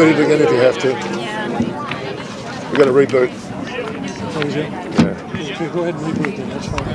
reboot it again if you have to. We got to reboot. Oh, is it? Yeah. Okay, go ahead and reboot then. That's fine.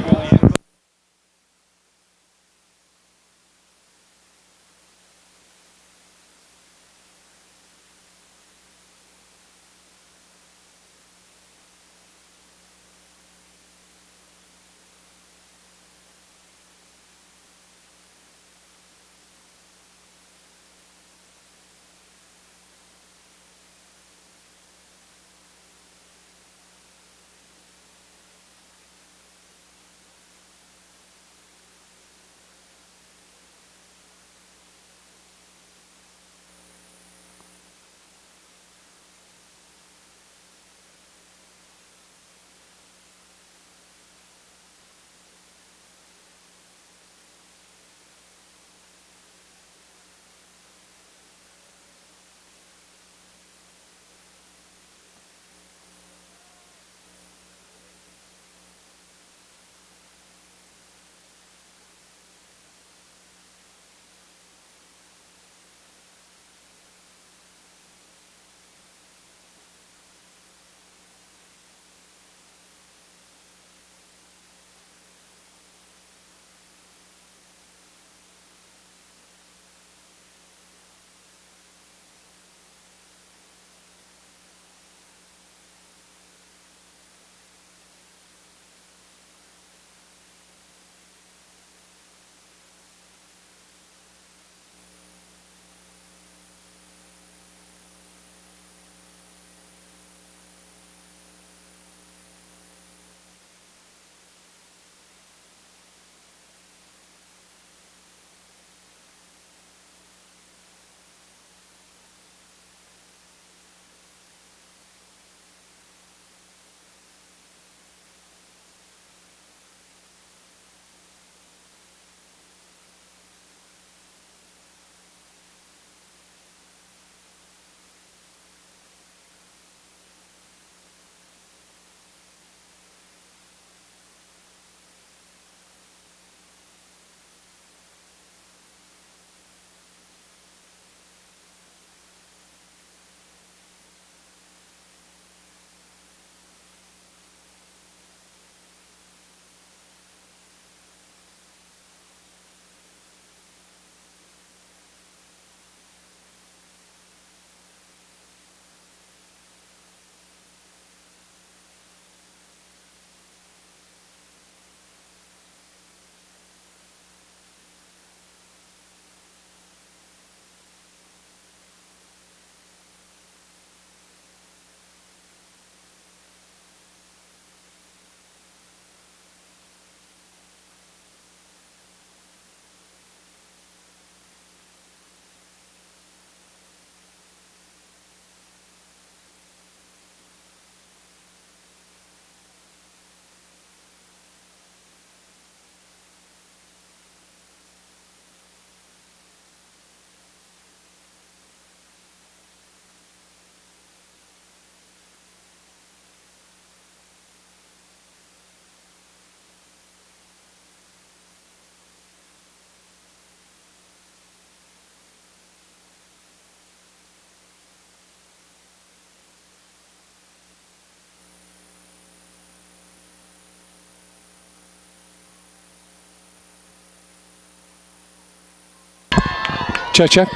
Check, check.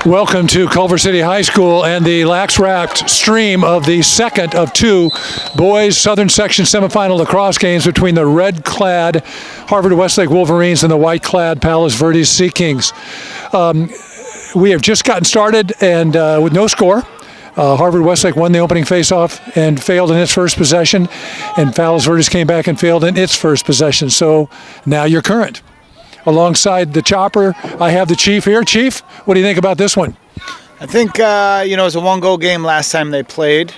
Welcome to Culver City High School and the LaxRatz stream of the second of two boys Southern Section semifinal lacrosse games between the red-clad Harvard-Westlake Wolverines and the white-clad Palos Verdes Sea Kings. We have just gotten started and with no score. Harvard-Westlake won the opening faceoff and failed in its first possession, and Palos Verdes came back and failed in its first possession. So now you're current. Alongside the chopper, I have the Chief here. Chief, what do you think about this one? I think, it was a one-goal game last time they played.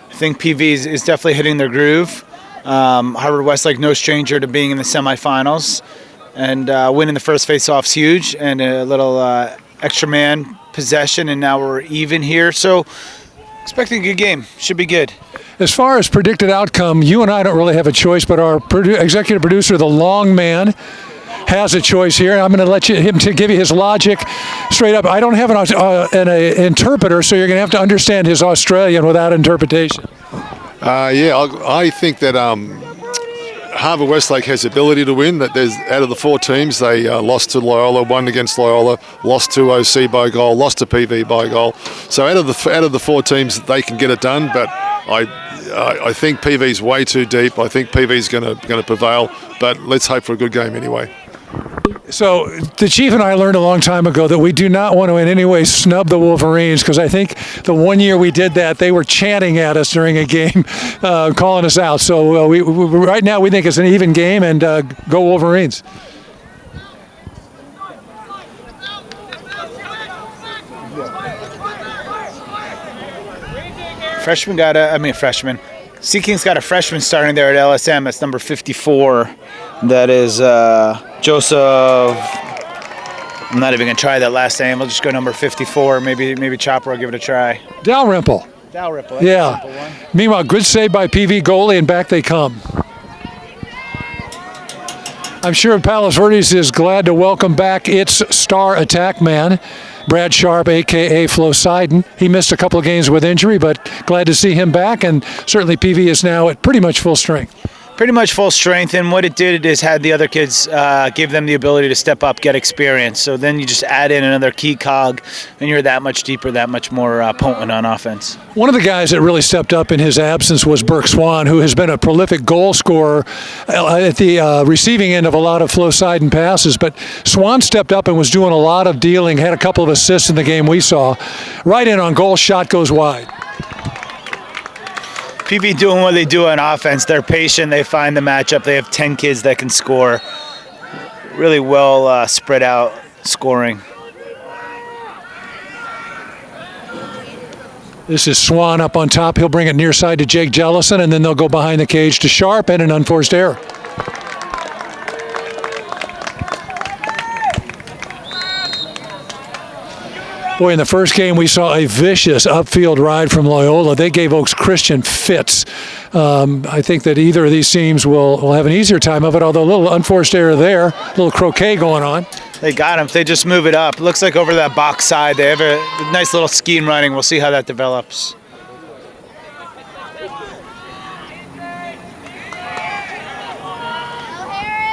I think PV is definitely hitting their groove. Harvard-Westlake, no stranger to being in the semifinals. And winning the first face-off's huge, and a little extra man possession, and now we're even here. So expecting a good game. Should be good. As far as predicted outcome, you and I don't really have a choice, but our executive producer, the long man, has a choice here. I'm going to let him give you his logic straight up. I don't have an interpreter, so you're going to have to understand his Australian without interpretation. I think that Harvard-Westlake has the ability to win. That there's out of the 4 teams, they lost to Loyola, won against Loyola, lost to OC by goal, lost to PV by goal. So out of the 4 teams, they can get it done. But I think PV's way too deep. I think PV's going to prevail. But let's hope for a good game anyway. So the Chief and I learned a long time ago that we do not want to in any way snub the Wolverines, because I think the one year we did that, they were chanting at us during a game, calling us out. So we right now we think it's an even game, and go Wolverines. Sea-Kings got a freshman starting there at LSM. That's number 54. That is Joseph. I'm not even going to try that last name. I'll just go number 54. Maybe Chopper will give it a try. Dalrymple. Dalrymple. Yeah. Meanwhile, good save by PV goalie, and back they come. I'm sure Palos Verdes is glad to welcome back its star attack man, Brad Sharp, a.k.a. Flo Seiden. He missed a couple of games with injury, but glad to see him back, and certainly PV is now at pretty much full strength. Pretty much full strength, and what it did is had the other kids give them the ability to step up, get experience. So then you just add in another key cog, and you're that much deeper, that much more potent on offense. One of the guys that really stepped up in his absence was Burke Swan, who has been a prolific goal scorer at the receiving end of a lot of Flo Seiden passes. But Swan stepped up and was doing a lot of dealing, had a couple of assists in the game we saw. Right in on goal, shot goes wide. PV doing what they do on offense. They're patient. They find the matchup. They have 10 kids that can score. Really well spread out scoring. This is Swan up on top. He'll bring it near side to Jake Jellison, and then they'll go behind the cage to Sharp, and an unforced error. Boy, in the first game, we saw a vicious upfield ride from Loyola. They gave Oaks Christian fits. I think that either of these teams will have an easier time of it, although a little unforced error there, a little croquet going on. They got him. If they just move it up. It looks like over that box side, they have a nice little scheme running. We'll see how that develops.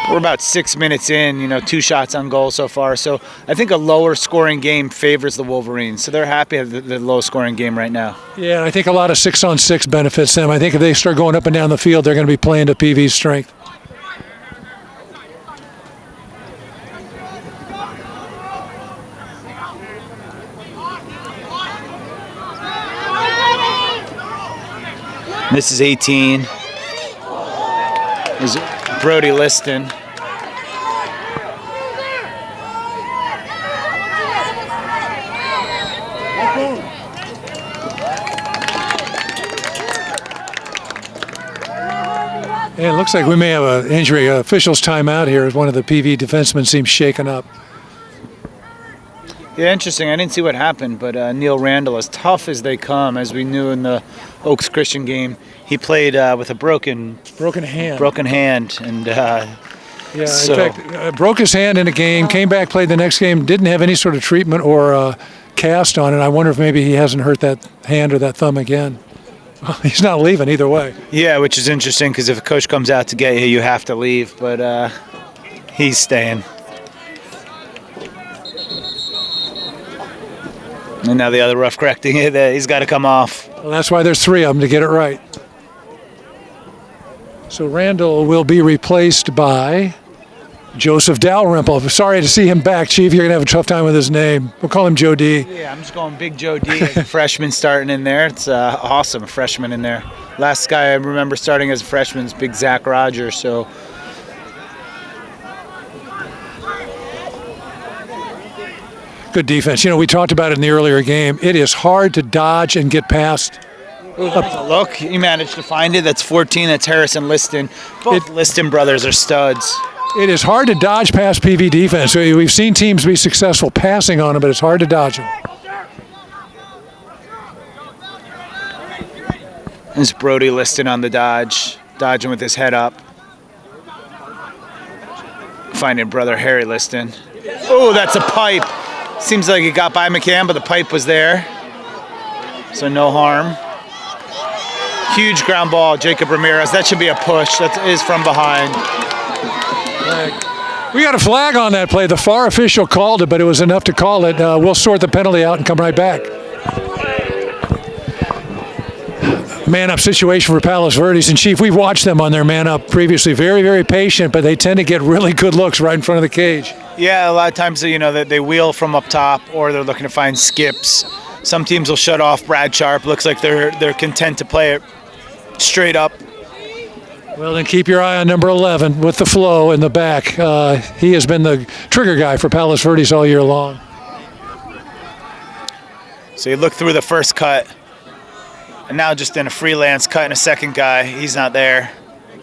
We're about 6 minutes in, 2 shots on goal so far. So I think a lower scoring game favors the Wolverines. So they're happy with the low scoring game right now. Yeah, I think a lot of 6-on-6 benefits them. I think if they start going up and down the field, they're going to be playing to PV's strength. This is 18. This is Brody Liston. And it looks like we may have an injury. Officials timeout here as one of the PV defensemen seems shaken up. Yeah, interesting. I didn't see what happened, but Neil Randall, as tough as they come, as we knew in the Oaks Christian game, he played with a broken hand, and in fact, broke his hand in a game, came back, played the next game, didn't have any sort of treatment or cast on it. I wonder if maybe he hasn't hurt that hand or that thumb again. Well, he's not leaving either way. Yeah, which is interesting because if a coach comes out to get you, you have to leave, but he's staying. And now the other rough correcting it, he's got to come off. Well, that's why there's 3 of them to get it right. So Randall will be replaced by Joseph Dalrymple. Sorry to see him back, Chief. You're going to have a tough time with his name. We'll call him Joe D. Yeah, I'm just going Big Joe D as a freshman starting in there. It's awesome, a freshman in there. Last guy I remember starting as a freshman is Big Zach Rogers, so... Good defense. We talked about it in the earlier game. It is hard to dodge and get past. Look, he managed to find it. That's 14. That's Harrison Liston. Both Liston brothers are studs. It is hard to dodge past PV defense. We've seen teams be successful passing on them, but it's hard to dodge them. There's Brody Liston on the dodging with his head up. finding brother Harry Liston. Oh, that's a pipe. Seems like it got by McCann, but the pipe was there. So no harm. Huge ground ball, Jacob Ramirez. That should be a push. That is from behind. We got a flag on that play. The FAR official called it, but it was enough to call it. We'll sort the penalty out and come right back. Man-up situation for Palos Verdes. And, Chief, we've watched them on their man-up previously. Very, very patient, but they tend to get really good looks right in front of the cage. Yeah, a lot of times, they wheel from up top or they're looking to find skips. Some teams will shut off Brad Sharp. Looks like they're content to play it straight up. Well, then keep your eye on number 11 with the flow in the back. He has been the trigger guy for Palos Verdes all year long. So you look through the first cut, and now just in a freelance cut and a second guy. He's not there. You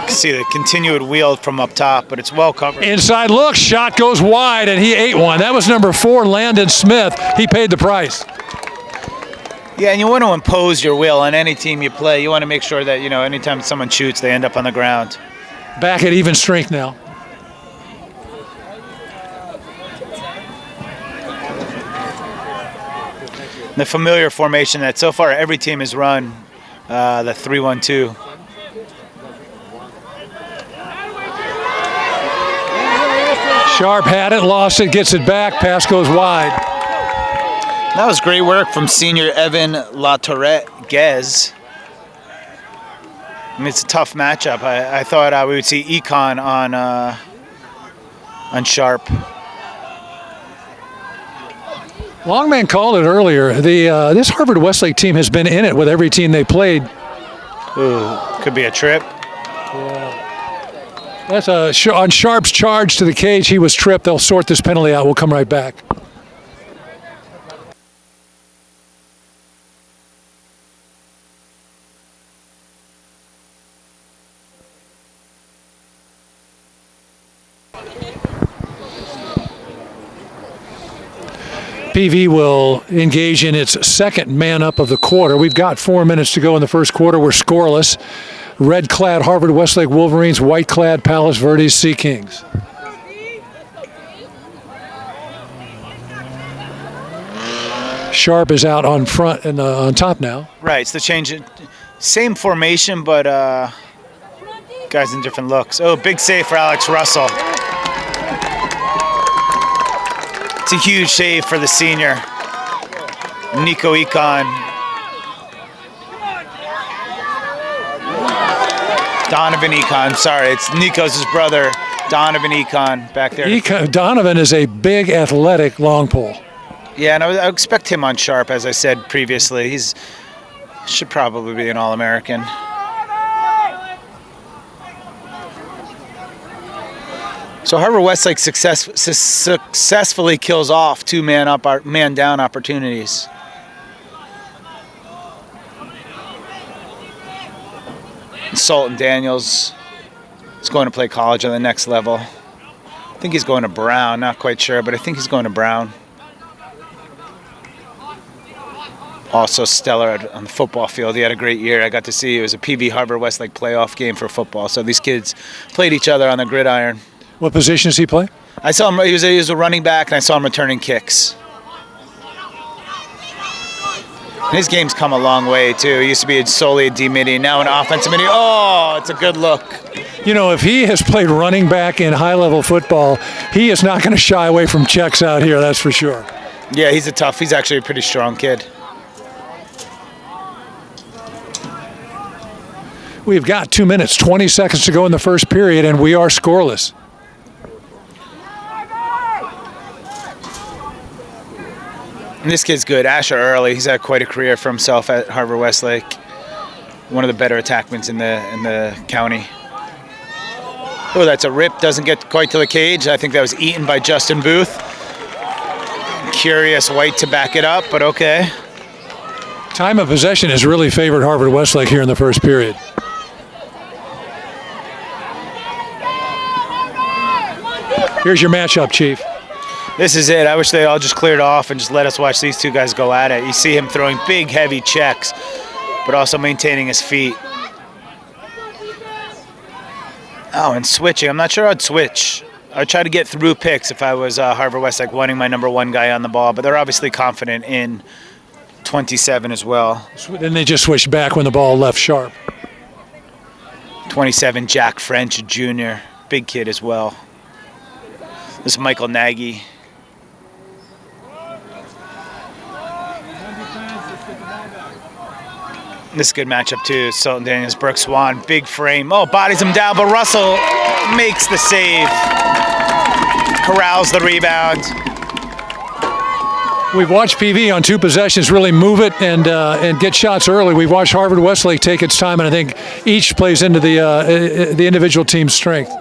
can see the continued wheel from up top, but it's well covered. Inside look, shot goes wide, and he ate one. That was number 4, Landon Smith. He paid the price. Yeah, and you want to impose your will on any team you play. You want to make sure that, anytime someone shoots, they end up on the ground. Back at even strength now. The familiar formation that so far every team has run, the 3-1-2. Sharp had it, lost it, gets it back, pass goes wide. That was great work from senior Evan LaTourette-Guez. It's a tough matchup. I thought we would see Econ on Sharp. Longman called it earlier. This Harvard-Westlake team has been in it with every team they played. Ooh, could be a trip. Yeah. That's on Sharp's charge to the cage. He was tripped. They'll sort this penalty out. We'll come right back. PV will engage in its second man-up of the quarter. We've got 4 minutes to go in the first quarter. We're scoreless. Red-clad Harvard-Westlake Wolverines, white-clad Palos Verdes Sea Kings. Sharp is out on front and on top now. Right, it's the change. Same formation, but guys in different looks. Oh, big save for Alex Russell. It's a huge save for the senior, Nico Econ. Donovan Econ, sorry, it's Nico's brother, Donovan Econ, back there. Donovan is a big, athletic long pole. Yeah, and I expect him on Sharp, as I said previously. He's should probably be an All-American. So Harvard-Westlake successfully kills off 2 man down opportunities. Sultan Daniels is going to play college on the next level. I think he's going to Brown, not quite sure, but I think he's going to Brown. Also stellar on the football field. He had a great year. I got to see it was a PV Harvard-Westlake playoff game for football. So these kids played each other on the gridiron. What position does he play? I saw him. He was a running back, and I saw him returning kicks. His game's come a long way too. He used to be solely a D midi, now an offensive midi. Oh, it's a good look. You know, if he has played running back in high-level football, he is not going to shy away from checks out here. That's for sure. Yeah, he's actually a pretty strong kid. We've got 2 minutes, 20 seconds to go in the first period, and we are scoreless. And this kid's good, Asher Early. He's had quite a career for himself at Harvard-Westlake. One of the better attackments in the county. Oh, that's a rip. Doesn't get quite to the cage. I think that was eaten by Justin Booth. Curious White to back it up, but okay. Time of possession has really favored Harvard-Westlake here in the first period. Here's your matchup, Chief. This is it. I wish they all just cleared off and just let us watch these two guys go at it. You see him throwing big, heavy checks, but also maintaining his feet. Oh, and switching. I'm not sure I'd switch. I'd try to get through picks if I was Harvard-Westlake, wanting my number one guy on the ball. But they're obviously confident in 27 as well. Then they just switched back when the ball left sharp. 27, Jack French Jr., big kid as well. This is Michael Nagy. This is a good matchup too. Sultan Daniels, Brooke Swan, big frame. Oh, bodies him down, but Russell makes the save. Corrals the rebound. We've watched PV on 2 possessions really move it and get shots early. We've watched Harvard-Westlake take its time, and I think each plays into the individual team's strength.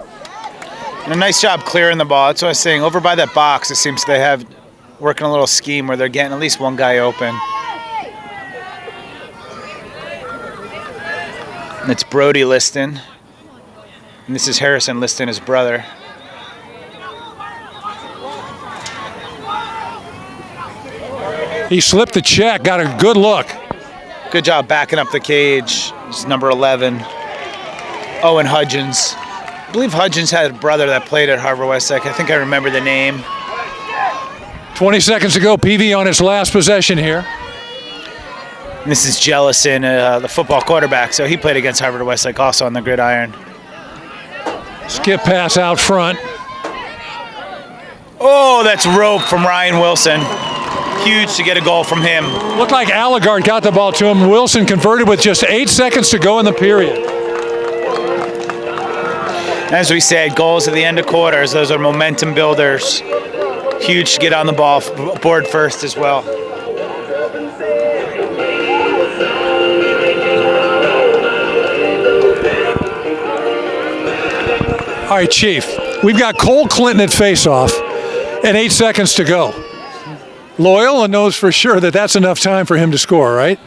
And a nice job clearing the ball. That's what I was saying. Over by that box, it seems they have working a little scheme where they're getting at least one guy open. And it's Brody Liston. And this is Harrison Liston, his brother. He slipped the check, got a good look. Good job backing up the cage. It's number 11, Owen Hudgens. I believe Hudgens had a brother that played at Harvard-Westlake. I think I remember the name. 20 seconds to go, PV on his last possession here. And this is Jellison, the football quarterback. So he played against Harvard-Westlake also on the gridiron. Skip pass out front. Oh, that's rope from Ryan Wilson. Huge to get a goal from him. Looked like Allegard got the ball to him. Wilson converted with just 8 seconds to go in the period. As we said, goals at the end of quarters, those are momentum builders. Huge to get on the ball, board first as well. All right, Chief, we've got Cole Clinton at faceoff and 8 seconds to go. Loyola knows for sure that that's enough time for him to score, right?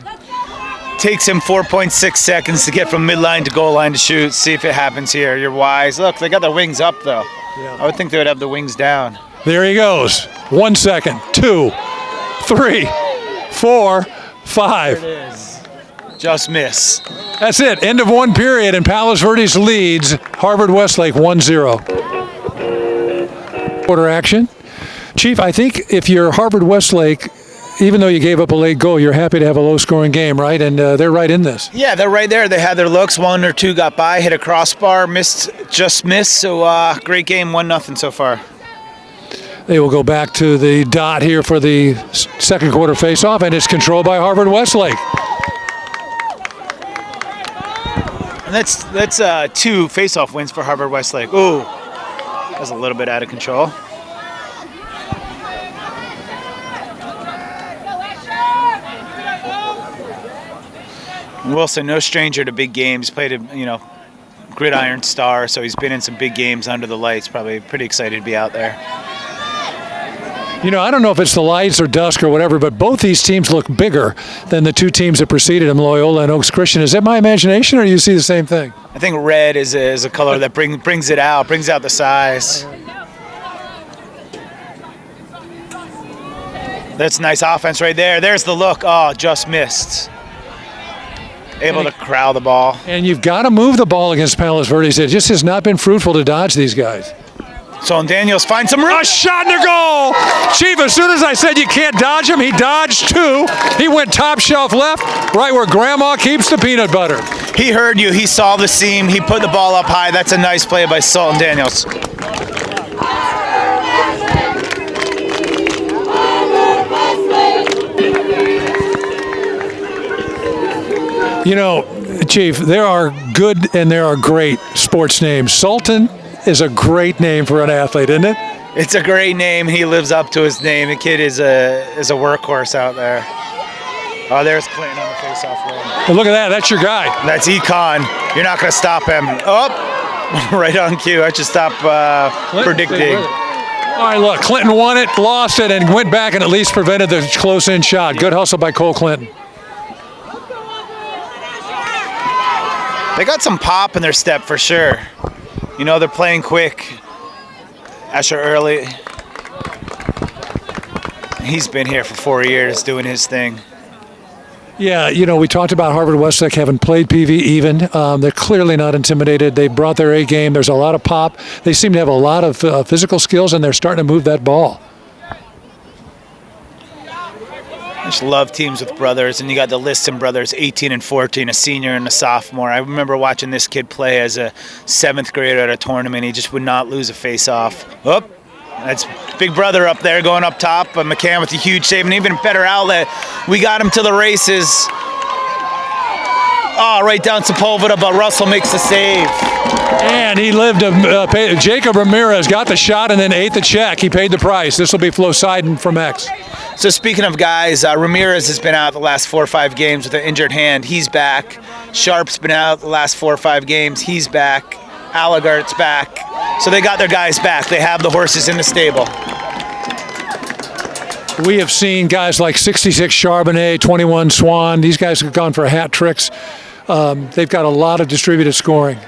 Takes him 4.6 seconds to get from midline to goal line to shoot. See if it happens here. You're wise. Look, they got their wings up, though. Yeah. I would think they would have the wings down. There he goes. 1 second, 2, 3, 4, 5. There it is. Just miss. That's it. End of one period, and Palos Verdes leads Harvard-Westlake 1-0. Quarter action. Chief, I think if you're Harvard-Westlake, even though you gave up a late goal, you're happy to have a low-scoring game, right? And they're right in this. Yeah, they're right there. They had their looks. 1 or 2 got by, hit a crossbar, just missed. So great game, 1-0 so far. They will go back to the dot here for the second quarter face-off, and it's controlled by Harvard-Westlake. And that's 2 face-off wins for Harvard-Westlake. Ooh, that was a little bit out of control. Wilson, no stranger to big games. Played a gridiron star, so he's been in some big games under the lights. Probably pretty excited to be out there. You know, I don't know if it's the lights or dusk or whatever, but both these teams look bigger than the 2 teams that preceded them, Loyola and Oaks Christian. Is that my imagination, or do you see the same thing? I think red is a color that brings it out, brings out the size. That's nice offense right there. There's the look. Oh, just missed. Able to corral the ball. And you've got to move the ball against Palos Verdes. It just has not been fruitful to dodge these guys. So Daniels finds some room. A shot and a goal! Chief, as soon as I said you can't dodge him, he dodged 2. He went top shelf left, right where Grandma keeps the peanut butter. He heard you. He saw the seam. He put the ball up high. That's a nice play by Sultan Daniels. You know, Chief, there are good and there are great sports names. Sultan is a great name for an athlete, isn't it? It's a great name. He lives up to his name. The kid is a workhorse out there. Oh, there's Clinton on the faceoff line. Well, look at that. That's your guy. That's Econ. You're not going to stop him. Oh, right on cue. I should stop predicting. All right, look. Clinton won it, lost it, and went back and at least prevented the close-in shot. Good hustle by Cole Clinton. They got some pop in their step for sure. You know, they're playing quick. Asher Early, he's been here for 4 years doing his thing. Yeah, you know, we talked about Harvard-Westlake having played PV even. They're clearly not intimidated. They brought their A game. There's a lot of pop. They seem to have a lot of physical skills, and they're starting to move that ball. I just love teams with brothers, and you got the Liston brothers, 18 and 14, a senior and a sophomore. I remember watching this kid play as a 7th grader at a tournament. He just would not lose a face-off. Oh, that's big brother up there going up top. McCann with a huge save, and even better outlet. We got him to the races. Oh, right down Sepulveda, but Russell makes the save. And he lived to Jacob Ramirez got the shot and then ate the check. He paid the price. This will be Flo Seiden from X. So speaking of guys, Ramirez has been out the last 4 or 5 games with an injured hand. He's back. Sharp's been out the last 4 or 5 games. He's back. Allegart's back. So they got their guys back. They have the horses in the stable. We have seen guys like 66 Charbonnet, 21 Swan. These guys have gone for hat tricks. They've got a lot of distributed scoring.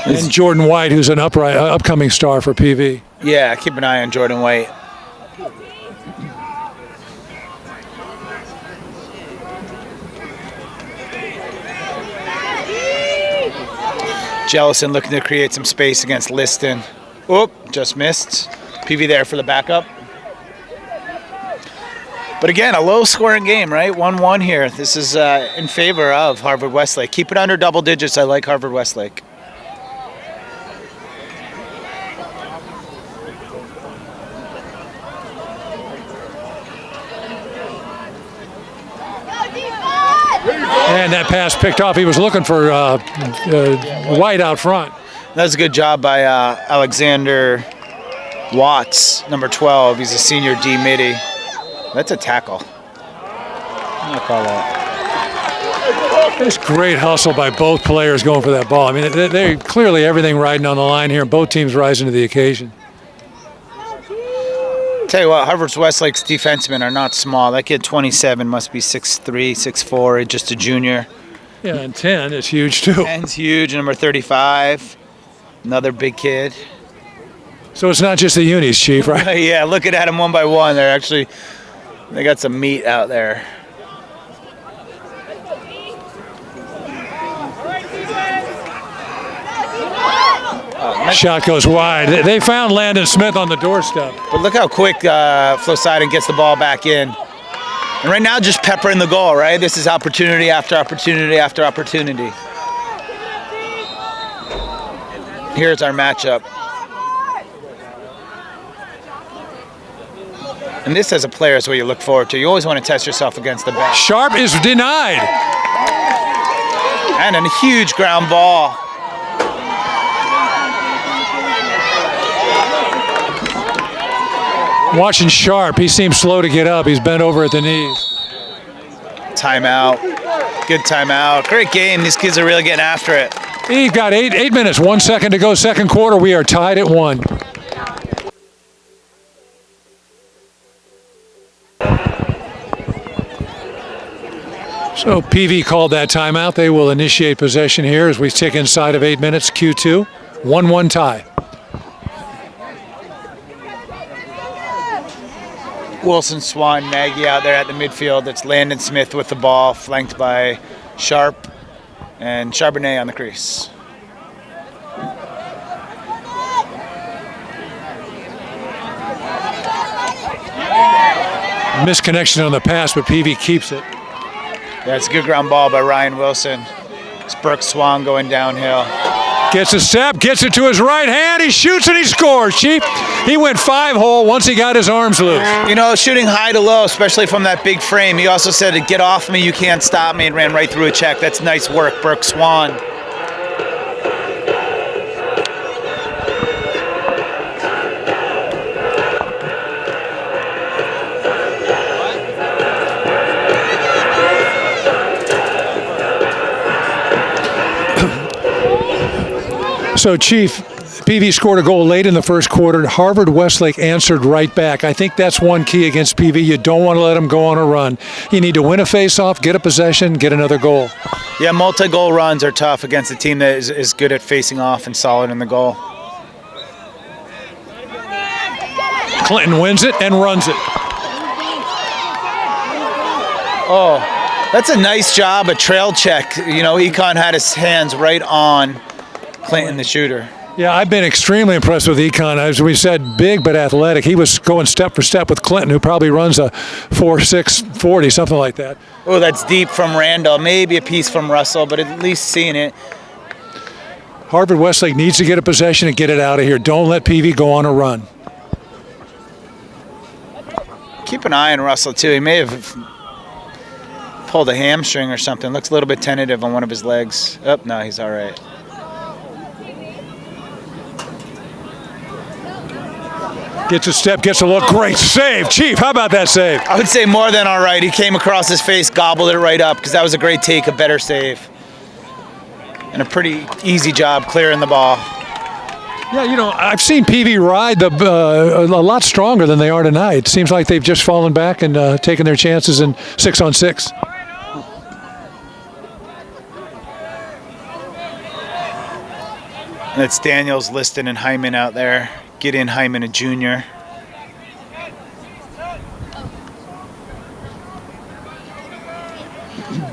And Jordan White, who's an upcoming star for PV. Yeah, keep an eye on Jordan White. Jellison looking to create some space against Liston. Oop, just missed. PV there for the backup. But again, a low-scoring game, right? 1-1 here. This is in favor of Harvard-Westlake. Keep it under double digits. I like Harvard-Westlake. And that pass picked off. He was looking for White out front. That was a good job by Alexander Watts, number 12. He's a senior D midi. That's a tackle. I'm gonna call that. It's great hustle by both players going for that ball. I mean, they clearly everything riding on the line here. Both teams rising to the occasion. Tell you what, Harvard-Westlake's defensemen are not small. That kid 27 must be 6'3", 6'4", just a junior. Yeah, and 10 is huge too. 10's huge, number 35, another big kid. So it's not just the unis, Chief, right? Yeah, looking at them one by one, they got some meat out there. Shot goes wide. They found Landon Smith on the doorstep. But look how quick Flo Seiden gets the ball back in. And right now, just peppering the goal, right? This is opportunity after opportunity after opportunity. Here's our matchup. And this as a player is what you look forward to. You always want to test yourself against the best. Sharp is denied. And a huge ground ball. Watching Sharp, he seems slow to get up. He's bent over at the knees. Timeout. Good timeout. Great game. These kids are really getting after it. He's got 8 minutes, 1 second to go, second quarter. We are tied at 1. So PV called that timeout. They will initiate possession here as we tick inside of 8 minutes, Q2. 1-1 tie. Wilson, Swan, Nagy out there at the midfield. It's Landon Smith with the ball, flanked by Sharp and Charbonnet on the crease. Misconnection on the pass, but PV keeps it. Yeah, it's a good ground ball by Ryan Wilson. It's Brooke Swan going downhill. Gets a step, gets it to his right hand, he shoots and he scores, Chief. He went 5-hole once he got his arms loose. You know, shooting high to low, especially from that big frame. He also said, "Get off me, you can't stop me," and ran right through a check. That's nice work, Brooke Swan. So, Chief, PV scored a goal late in the first quarter. Harvard-Westlake answered right back. I think that's one key against PV. You don't want to let them go on a run. You need to win a face-off, get a possession, get another goal. Yeah, multi-goal runs are tough against a team that is good at facing off and solid in the goal. Clinton wins it and runs it. Oh, that's a nice job, a trail check. You know, Econ had his hands right on Clinton, the shooter. Yeah, I've been extremely impressed with Econ. As we said, big but athletic. He was going step for step with Clinton, who probably runs a 4.6 40, something like that. Oh, that's deep from Randall. Maybe a piece from Russell, but at least seeing it. Harvard-Westlake needs to get a possession and get it out of here. Don't let PV go on a run. Keep an eye on Russell, too. He may have pulled a hamstring or something. Looks a little bit tentative on one of his legs. Oh, no, he's all right. Gets a step, gets a look. Great save. Chief, how about that save? I would say more than all right. He came across his face, gobbled it right up, because that was a great take, a better save. And a pretty easy job clearing the ball. Yeah, you know, I've seen PV ride a lot stronger than they are tonight. It seems like they've just fallen back and taken their chances in 6-on-6. And it's Daniels, Liston, and Hyman out there. Gideon Hyman, a junior.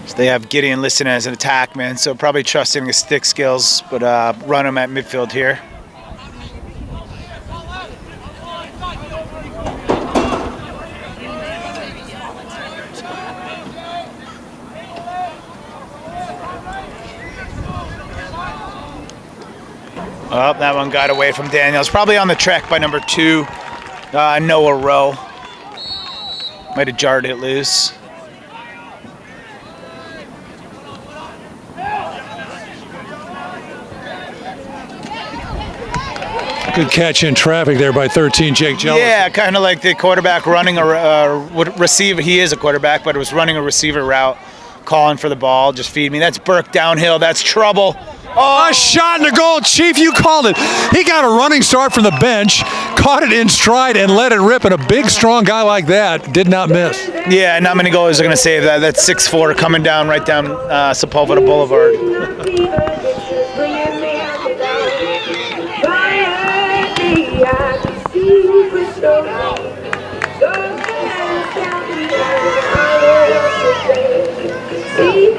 So they have Gideon Liston as an attackman, so probably trusting his stick skills, but run him at midfield here. Oh, that one got away from Daniels. Probably on the trek by number 2, Noah Rowe. Might have jarred it loose. Good catch in traffic there by 13, Jake Jealous. Yeah, kind of like the quarterback running a receiver. He is a quarterback, but it was running a receiver route, calling for the ball. Just feed me. That's Burke downhill. That's trouble. Oh, a shot in the goal. Chief, you called it. He got a running start from the bench, caught it in stride, and let it rip. And a big, strong guy like that did not miss. Yeah, not many goalies are going to save that. That's 6'4", coming down right down Sepulveda Boulevard.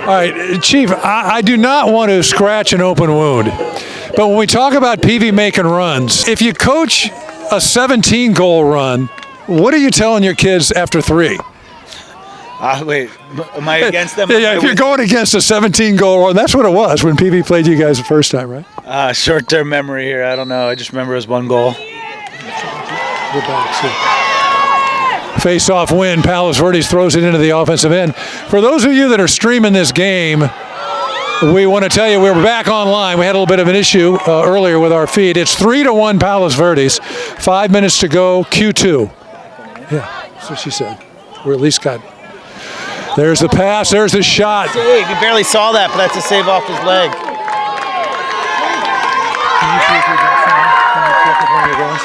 All right, Chief, I do not want to scratch an open wound, but when we talk about PV making runs, if you coach a 17-goal run, what are you telling your kids after 3? Wait, am I against them? Yeah, if you're going against a 17-goal run, that's what it was when PV played you guys the first time, right? Short-term memory here. I don't know. I just remember it was 1 goal. Face-off win. Palos Verdes throws it into the offensive end. For those of you that are streaming this game, we want to tell you we're back online. We had a little bit of an issue earlier with our feed. It's 3-1 Palos Verdes. 5 minutes to go. Q2. Yeah, that's what she said. We're at least got. There's the pass. There's the shot. Save. You barely saw that, but that's a save off his leg. Can you see if you got one of your guys?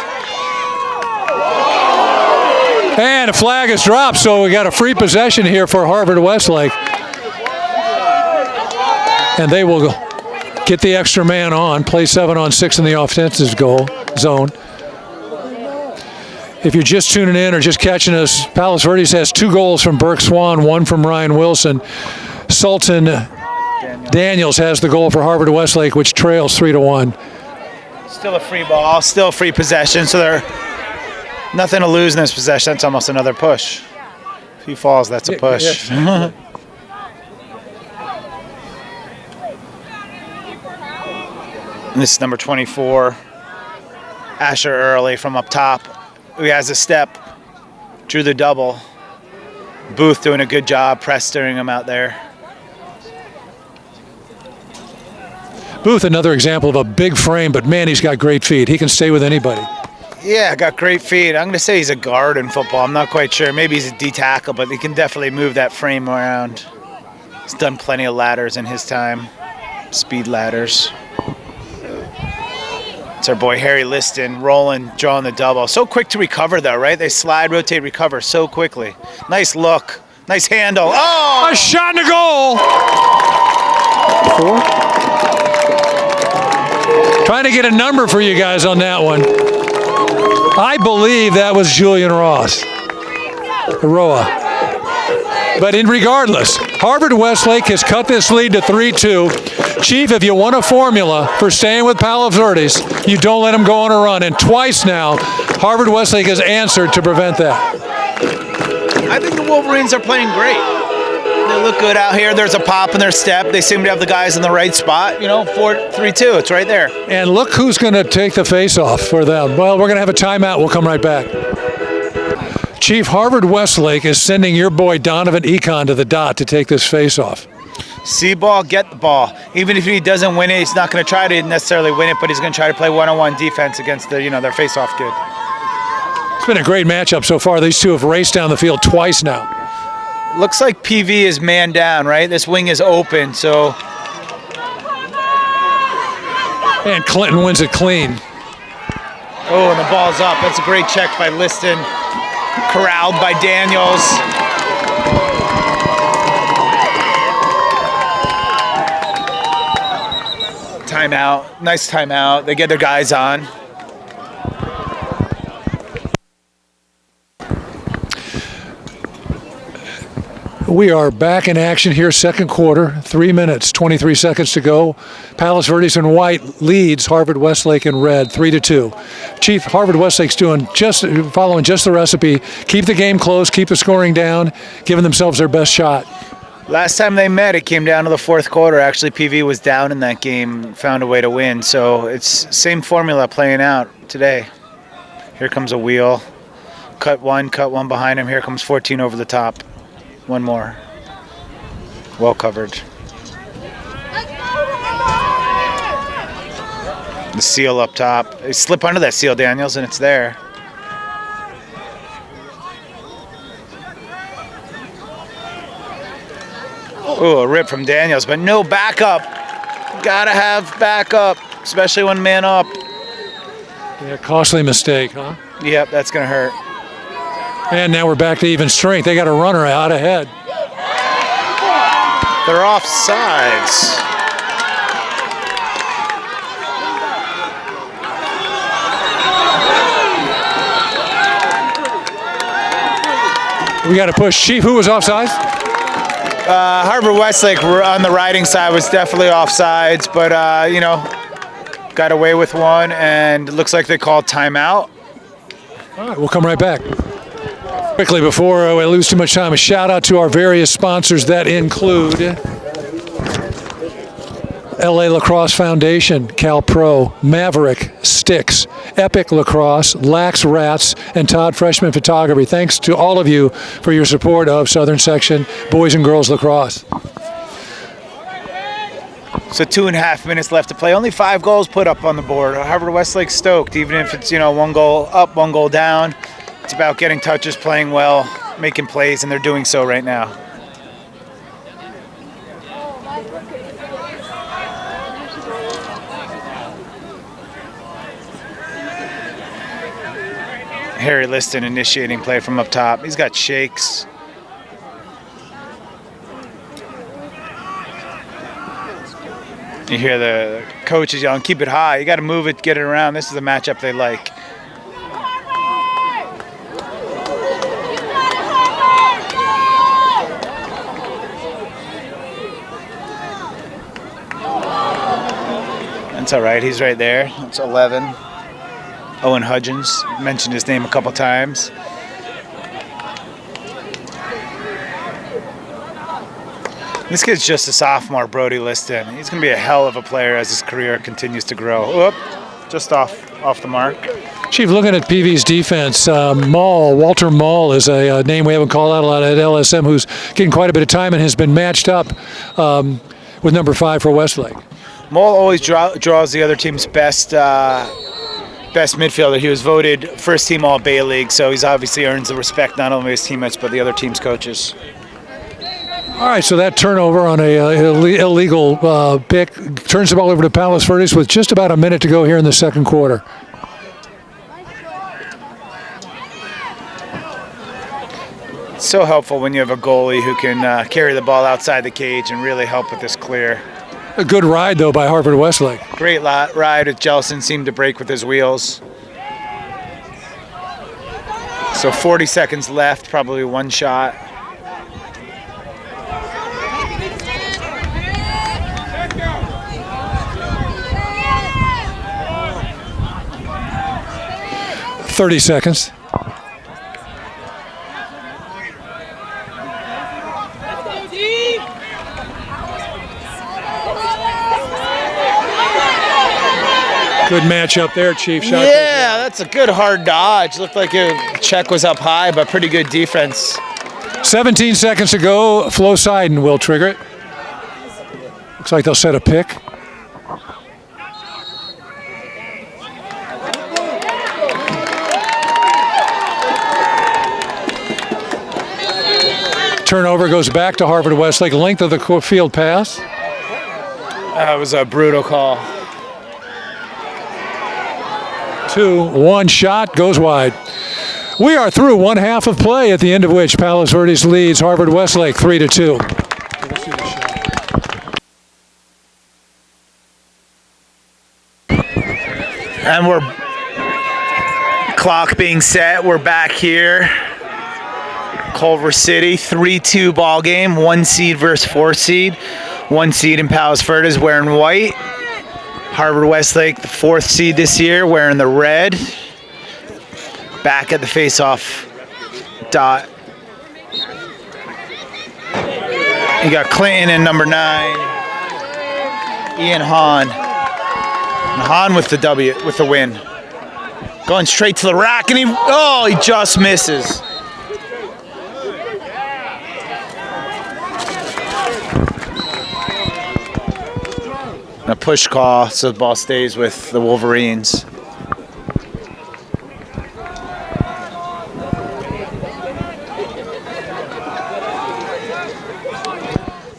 And a flag is dropped, so we got a free possession here for Harvard-Westlake. And they will get the extra man on, play 7-on-6 in the offensive goal zone. If you're just tuning in or just catching us, Palos Verdes has 2 goals from Burke Swan, 1 from Ryan Wilson. Sultan Daniels has the goal for Harvard-Westlake, which trails 3-1. Still a free ball, still a free possession, so they're nothing to lose in this possession. That's almost another push. If he falls, that's a push. Yeah. And this is number 24, Asher Early from up top. He has a step, drew the double. Booth doing a good job press steering him out there. Booth, another example of a big frame, but man, he's got great feet. He can stay with anybody. Yeah, got great feet. I'm going to say he's a guard in football. I'm not quite sure. Maybe he's a D tackle, but he can definitely move that frame around. He's done plenty of ladders in his time, speed ladders. It's our boy Harry Liston rolling, drawing the double. So quick to recover, though, right? They slide, rotate, recover so quickly. Nice look. Nice handle. Oh! A shot in the goal! 4? Trying to get a number for you guys on that one. I believe that was Julian Ross. Aroa. But regardless, Harvard-Westlake has cut this lead to 3-2. Chief, if you want a formula for staying with Palos Verdes, you don't let them go on a run. And twice now, Harvard-Westlake has answered to prevent that. I think the Wolverines are playing great. They look good out here. There's a pop in their step. They seem to have the guys in the right spot. You know, 4-3-2. It's right there. And look who's going to take the face-off for them. Well, we're going to have a timeout. We'll come right back. Chief, Harvard-Westlake is sending your boy Donovan Econ to the dot to take this face-off. See ball, get the ball. Even if he doesn't win it, he's not going to try to necessarily win it, but he's going to try to play one-on-one defense against their face-off kid. It's been a great matchup so far. These two have raced down the field twice now. Looks like PV is man down, right? This wing is open, so. And Clinton wins it clean. Oh, and the ball's up. That's a great check by Liston. Corralled by Daniels. Timeout. Nice timeout. They get their guys on. We are back in action here, second quarter, 3 minutes, 23 seconds to go. Palos Verdes in white leads Harvard-Westlake in red, 3-2. Chief, Harvard-Westlake's following just the recipe. Keep the game close, keep the scoring down, giving themselves their best shot. Last time they met, it came down to the fourth quarter. Actually, PV was down in that game, found a way to win. So it's same formula playing out today. Here comes a wheel. Cut one behind him. Here comes 14 over the top. One more. Well covered. The seal up top. They slip under that seal, Daniels, and it's there. Oh, a rip from Daniels, but no backup. Gotta have backup, especially when man up. Yeah, costly mistake, huh? Yep, that's gonna hurt. And now we're back to even strength. They got a runner out ahead. They're offsides. We got to push. Chief, who was offsides? Harvard-Westlake on the riding side was definitely offsides, but, got away with one, and it looks like they called timeout. All right, we'll come right back. Quickly, before we lose too much time, a shout out to our various sponsors that include LA Lacrosse Foundation, CalPro, Maverick, Sticks, Epic Lacrosse, LaxRatz, and Todd Freshman Photography. Thanks to all of you for your support of Southern Section Boys and Girls Lacrosse. So 2.5 minutes left to play. Only 5 goals put up on the board. Harvard-Westlake stoked, even if it's, 1 goal up, 1 goal down. It's about getting touches, playing well, making plays, and they're doing so right now. Harry Liston initiating play from up top. He's got shakes. You hear the coaches yelling, keep it high. You got to move it, get it around. This is a matchup they like. That's all right. He's right there. That's 11. Owen Hudgens. Mentioned his name a couple times. This kid's just a sophomore, Brody Liston. He's going to be a hell of a player as his career continues to grow. Whoop, just off the mark. Chief, looking at PV's defense, Walter Mall is a name we haven't called out a lot at LSM, who's getting quite a bit of time and has been matched up with number 5 for Westlake. Mall always draws the other team's best midfielder. He was voted first team All Bay League, so he's obviously earns the respect not only of his teammates but the other team's coaches. All right, so that turnover on a illegal pick turns the ball over to Palos Verdes with just about a minute to go here in the second quarter. It's so helpful when you have a goalie who can carry the ball outside the cage and really help with this clear. A good ride, though, by Harvard-Westlake. Great ride with Jellison, seemed to break with his wheels. So 40 seconds left, probably one shot. 30 seconds. Good match up there, Chief. Shot Yeah, that's a good hard dodge. Looked like a check was up high, but pretty good defense. 17 seconds to go. Flo Seiden will trigger it. Looks like they'll set a pick. Turnover goes back to Harvard-Westlake. Length of the field pass. That was a brutal call. 2-1 shot goes wide. We are through one half of play, at the end of which Palos Verdes leads Harvard-Westlake 3-2. And we're clock being set. We're back here. Culver City, 3-2 ball game. 1 seed versus 4 seed. 1 seed in Palos Verdes wearing white. Harvard-Westlake, the 4th seed this year, wearing the red. Back at the face-off dot. You got Clinton in number 9. Ian Hahn. And Hahn with the W, with the win. Going straight to the rack, and he just misses. A push call, so the ball stays with the Wolverines.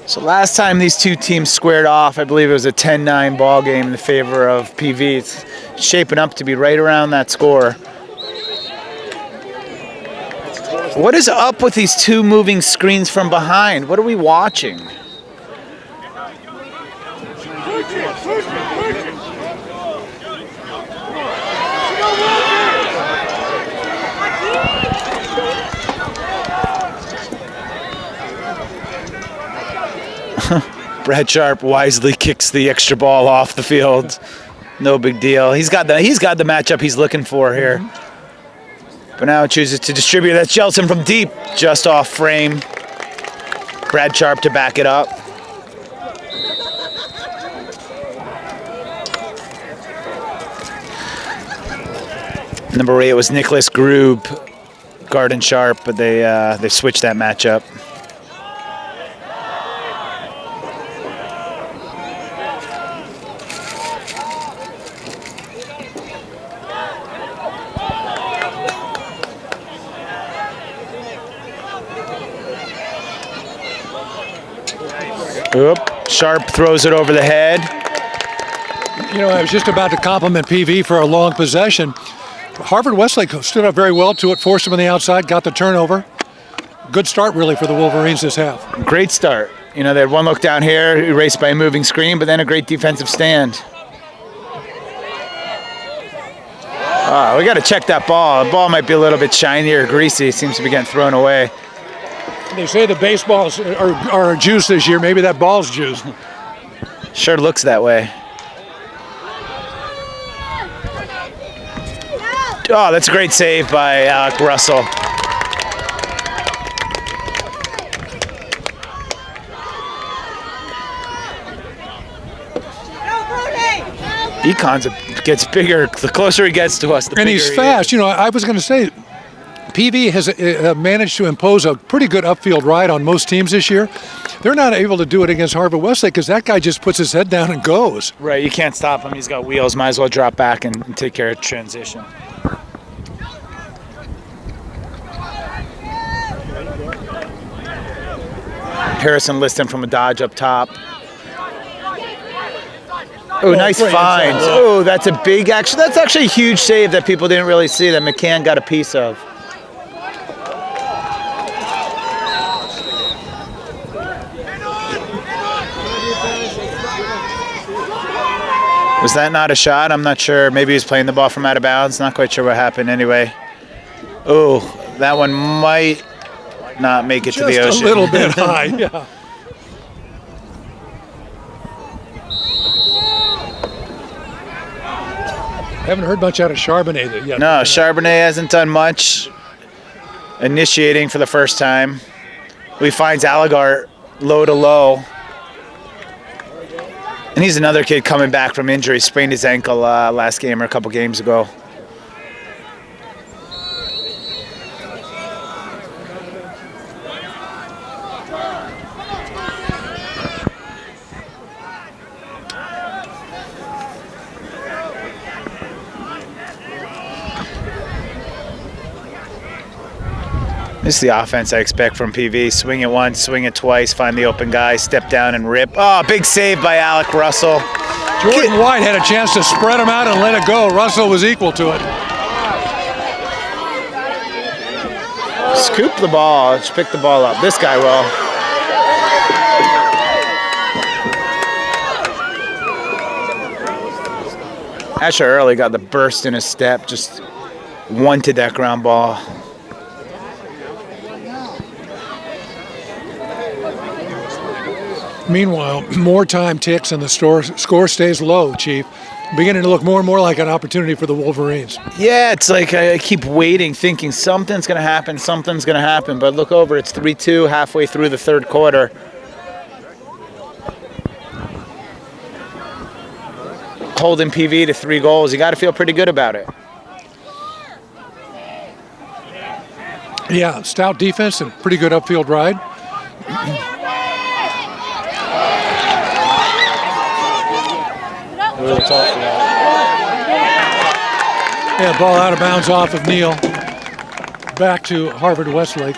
So last time these two teams squared off, I believe it was a 10-9 ball game in the favor of PV. It's shaping up to be right around that score. What is up with these two moving screens from behind? What are we watching? Brad Sharp wisely kicks the extra ball off the field. No big deal. He's got the matchup he's looking for here. But now chooses to distribute. That's Jelson from deep, just off frame. Brad Sharp to back it up. Number 8 was Nicholas Grube, Garden Sharp, but they switched that matchup. Oop, Sharp throws it over the head. You know, I was just about to compliment PV for a long possession. Harvard-Westlake stood up very well to it, forced him on the outside, got the turnover. Good start, really, for the Wolverines this half. Great start. You know, they had one look down here, erased by a moving screen, but then a great defensive stand. We got to check that ball. The ball might be a little bit shiny or greasy. It seems to be getting thrown away. They say the baseballs are juice this year. Maybe that ball's juice. Sure looks that way. Oh, that's a great save by Alec Russell. Econs gets bigger. The closer he gets to us, the bigger he is. And he's fast. You know, I was going to say, PV has managed to impose a pretty good upfield ride on most teams this year. They're not able to do it against Harvard-Westlake because that guy just puts his head down and goes. Right, you can't stop him. He's got wheels. Might as well drop back and take care of transition. Harrison Liston from a dodge up top. Oh, nice find. Oh, that's a big action. That's actually a huge save that people didn't really see that McCann got a piece of. Was that not a shot? I'm not sure. Maybe he was playing the ball from out of bounds. Not quite sure what happened anyway. Oh, that one might not make it to the ocean. Just a little bit high, yeah. Haven't heard much out of Charbonnet yet. No, Charbonnet hasn't done much. Initiating for the first time. He finds Allegart low to low. And he's another kid coming back from injury. Sprained his ankle last game or a couple games ago. This is the offense I expect from PV. Swing it once, swing it twice, find the open guy, step down and rip. Oh, big save by Alec Russell. Jordan White had a chance to spread him out and let it go. Russell was equal to it. Scoop the ball. Just pick the ball up. This guy will. Asher early got the burst in his step. Just wanted that ground ball. Meanwhile, more time ticks and the score stays low, Chief. Beginning to look more and more like an opportunity for the Wolverines. Yeah, it's like I keep waiting, thinking something's going to happen, But look over, it's 3-2 halfway through the third quarter. Holding PV to 3 goals. You got to feel pretty good about it. Yeah, stout defense and pretty good upfield ride. Yeah, ball out of bounds off of Neal. Back to Harvard-Westlake.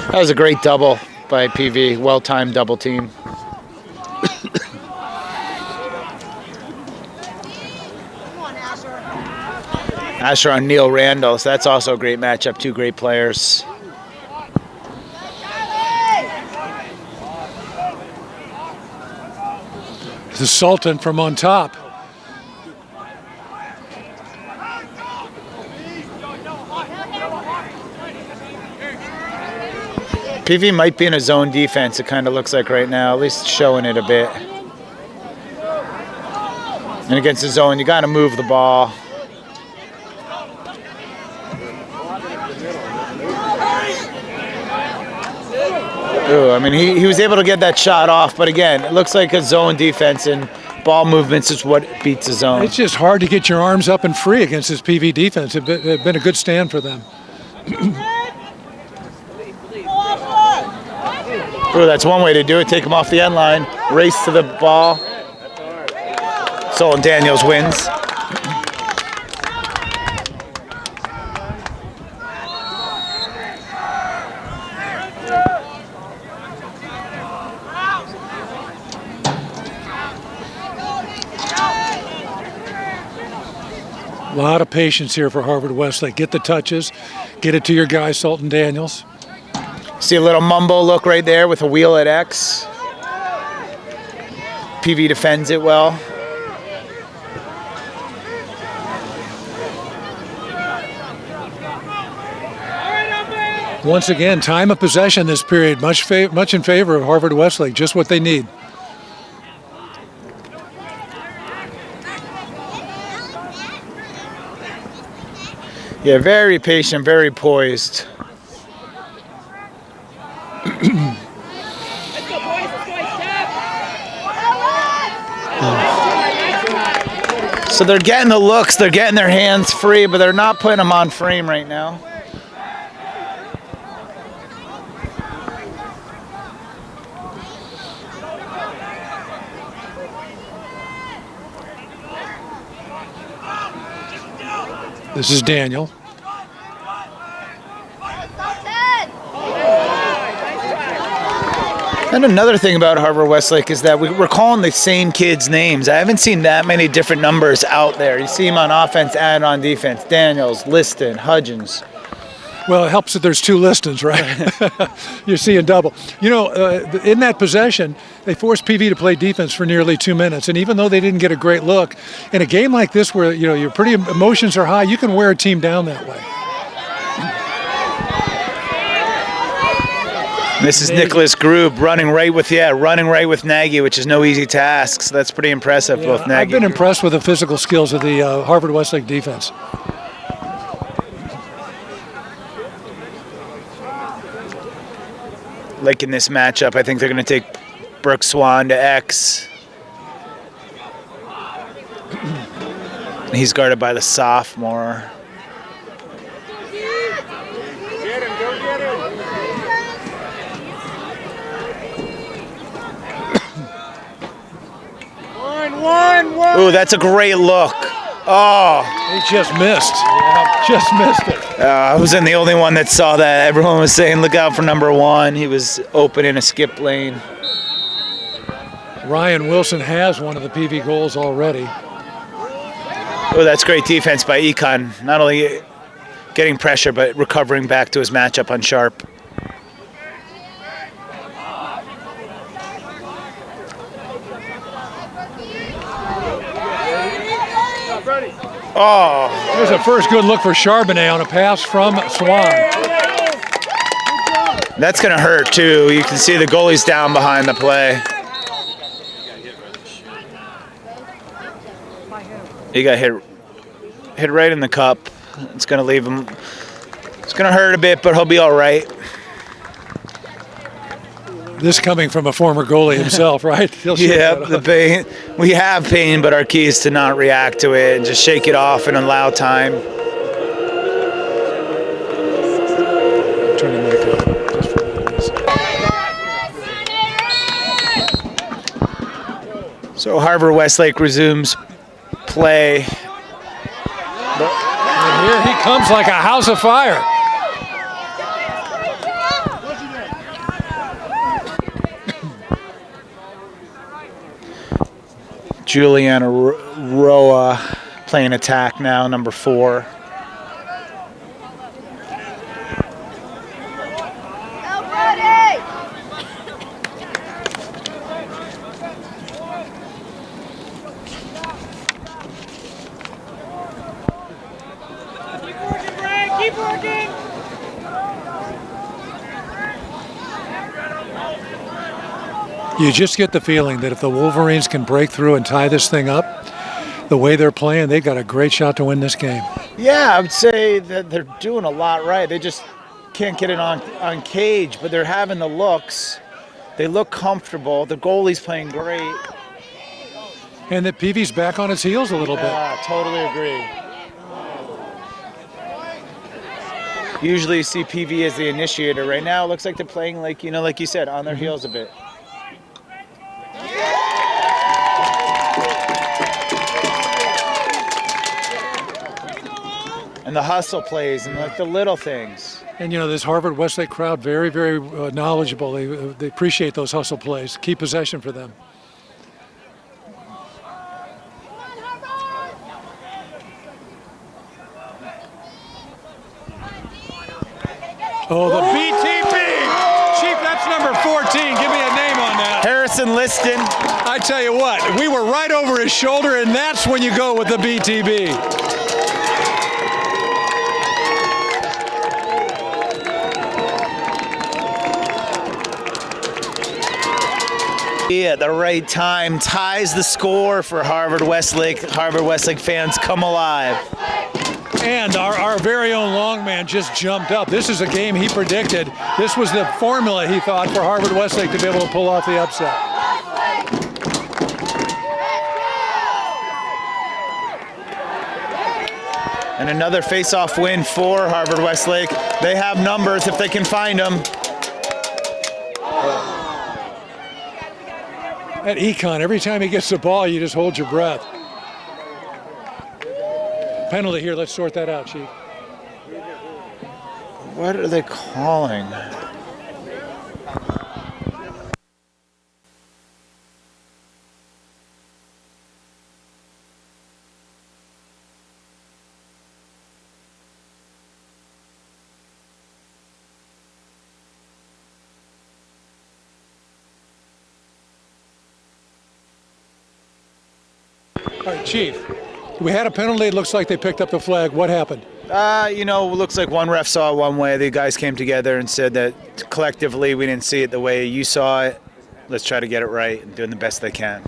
That was a great double by PV. Well-timed double team. Asher on Neil Randall. So that's also a great matchup. 2 great players. The Sultan from on top. PV might be in a zone defense, it kind of looks like right now, at least showing it a bit. And against the zone, you got to move the ball. Ooh, I mean, he was able to get that shot off, but again, it looks like a zone defense, and ball movements is what beats a zone. It's just hard to get your arms up and free against this PV defense. It's been a good stand for them. Ooh, that's one way to do it. Take him off the end line, race to the ball. Solon Daniels wins. A lot of patience here for Harvard-Westlake. Get the touches, get it to your guy, Sultan Daniels. See a little mumbo look right there with a wheel at X. PV defends it well. Once again, time of possession this period, much in favor of Harvard-Westlake, just what they need. Yeah, very patient, very poised. So they're getting the looks, they're getting their hands free, but they're not putting them on frame right now. This is Daniel. And another thing about Harvard-Westlake is that we're calling the same kids' names. I haven't seen that many different numbers out there. You see them on offense and on defense. Daniels, Liston, Hudgens. Well, it helps that there's 2 Listons, right? You're seeing double. You know, in that possession, they forced PV to play defense for nearly 2 minutes. And even though they didn't get a great look, in a game like this where, you know, your emotions are high, you can wear a team down that way. This is Nicholas Grube running right with Nagy, which is no easy task. So that's pretty impressive, both Nagy. I've been impressed with the physical skills of the Harvard-Westlake defense. Like in this matchup, I think they're going to take Brooke Swan to X. He's guarded by the sophomore. Ooh, that's a great look. Oh. He just missed. Just missed it. I wasn't the only one that saw that. Everyone was saying, look out for number 1. He was open in a skip lane. Ryan Wilson has one of the PV goals already. Oh, that's great defense by Econ. Not only getting pressure, but recovering back to his matchup on Sharp. Oh, there's a first good look for Charbonnet on a pass from Swan. That's going to hurt, too. You can see the goalie's down behind the play. He got hit right in the cup. It's going to leave him. It's going to hurt a bit, but he'll be all right. This coming from a former goalie himself, right? Yeah, the pain. We have pain, but our key is to not react to it and just shake it off and allow time. Turn the mic up. So Harvard-Westlake resumes play. And here he comes like a house of fire. Juliana Roa playing attack now, number 4. Keep working. You just get the feeling that if the Wolverines can break through and tie this thing up, the way they're playing, they've got a great shot to win this game. Yeah, I would say that they're doing a lot right. They just can't get it on cage, but they're having the looks. They look comfortable. The goalie's playing great. And that PV's back on its heels a little bit. Yeah, totally agree. Usually you see PV as the initiator. Right now it looks like they're playing like you said, on their heels a bit. And the hustle plays and like the little things. And this Harvard-Westlake crowd, very, very knowledgeable. They appreciate those hustle plays. Keep possession for them. Oh, the BTB! Chief, that's number 14. Give me a name on that. Harrison Liston. I tell you what, we were right over his shoulder, and that's when you go with the BTB. At the right time, ties the score for Harvard-Westlake. Harvard-Westlake fans come alive. And our very own Longman just jumped up. This is a game he predicted. This was the formula he thought for Harvard-Westlake to be able to pull off the upset. And another face-off win for Harvard-Westlake. They have numbers if they can find them. At Econ, every time he gets the ball, you just hold your breath. Penalty here. Let's sort that out, Chief. What are they calling? All right, Chief. We had a penalty. It looks like they picked up the flag. What happened? Looks like one ref saw it one way. The guys came together and said that collectively we didn't see it the way you saw it. Let's try to get it right and doing the best they can.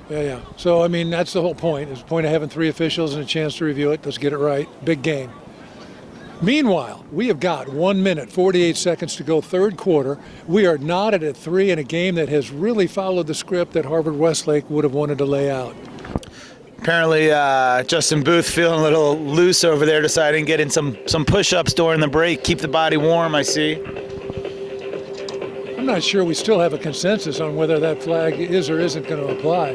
Yeah. So, I mean, that's the whole point. It's the point of having 3 officials and a chance to review it. Let's get it right. Big game. Meanwhile, we have got 1 minute, 48 seconds to go, third quarter. We are knotted at 3 in a game that has really followed the script that Harvard-Westlake would have wanted to lay out. Apparently, Justin Booth feeling a little loose over there, deciding getting some push-ups during the break, keep the body warm, I see. I'm not sure we still have a consensus on whether that flag is or isn't going to apply.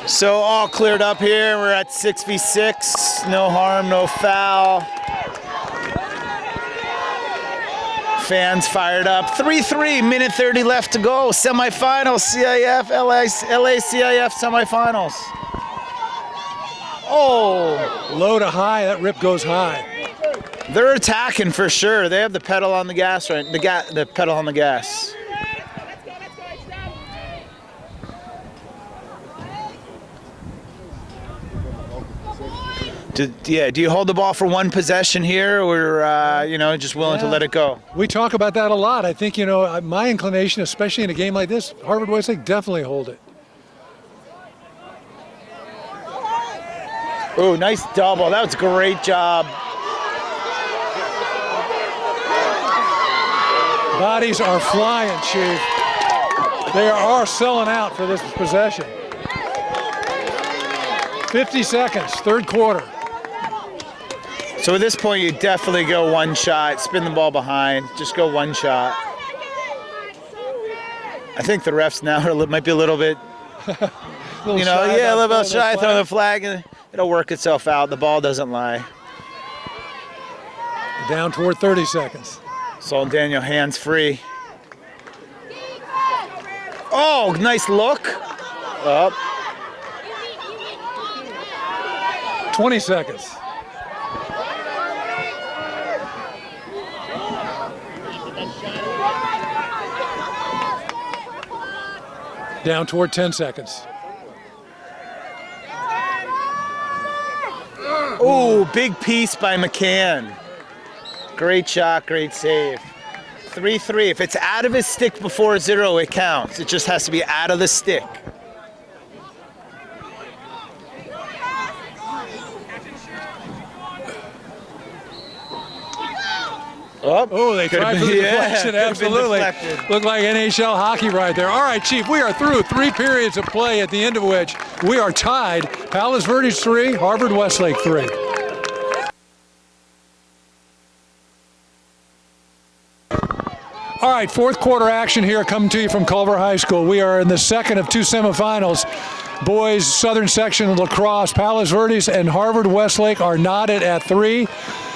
So all cleared up here. We're at 6v6. No harm, no foul. Fans fired up. 3-3, minute 30 left to go. Semifinals, CIF, LA CIF semifinals. Oh. Low to high, that rip goes high. They're attacking for sure. They have the pedal on the gas, right? The pedal on the gas. Do you hold the ball for one possession here, or just willing to let it go? We talk about that a lot. I think my inclination, especially in a game like this, Harvard-Westlake definitely hold it. Oh, nice double. That was a great job. Bodies are flying, Chief. They are selling out for this possession. 50 seconds, third quarter. So at this point, you definitely go one shot, spin the ball behind, just go one shot. I think the refs now might be a little bit, a little bit shy, throw the flag, and it'll work itself out. The ball doesn't lie. Down toward 30 seconds. Saul Daniel hands free. Oh, nice look. Up. 20 seconds. Down toward 10 seconds. Oh, big piece by McCann. Great shot, great save. 3-3. If it's out of his stick before 0, it counts. It just has to be out of the stick. Oh, they tried for the deflection, absolutely. Looked like NHL hockey right there. All right, Chief, we are through 3 periods of play, at the end of which we are tied. Palos Verdes 3, Harvard-Westlake 3. All right, fourth quarter action here coming to you from Culver High School. We are in the second of 2 semifinals. Boys Southern Section lacrosse. Palos Verdes and Harvard-Westlake are knotted at 3.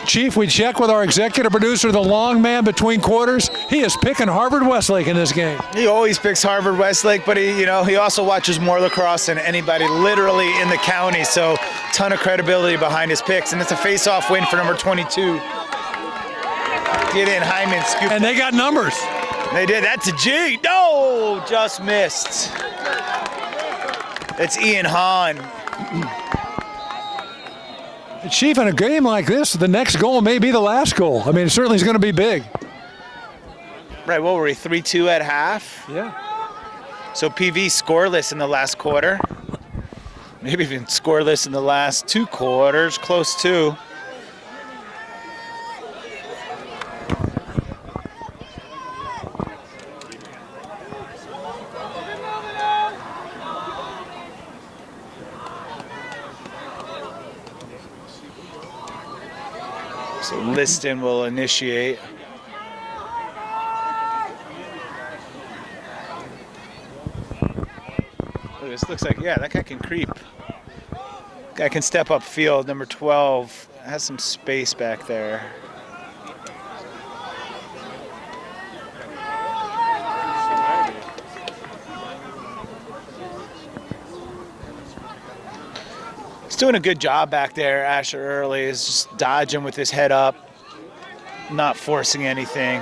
Chief, we check with our executive producer, the long man between quarters. He is picking Harvard-Westlake in this game. He always picks Harvard-Westlake, but he also watches more lacrosse than anybody literally in the county, so ton of credibility behind his picks, and it's a face-off win for number 22. Get in, Hyman, scoop. And they got numbers. They did. That's a G. No, just missed. It's Ian Hahn. Chief, in a game like this, the next goal may be the last goal. I mean, it certainly is going to be big. Right, what were we, 3-2 at half? Yeah. So PV scoreless in the last quarter. Maybe even scoreless in the last 2 quarters, close to. So Liston will initiate. This looks like, that guy can creep. Guy can step up field. Number 12 has some space back there. He's doing a good job back there, Asher Early. Is just dodging with his head up, not forcing anything.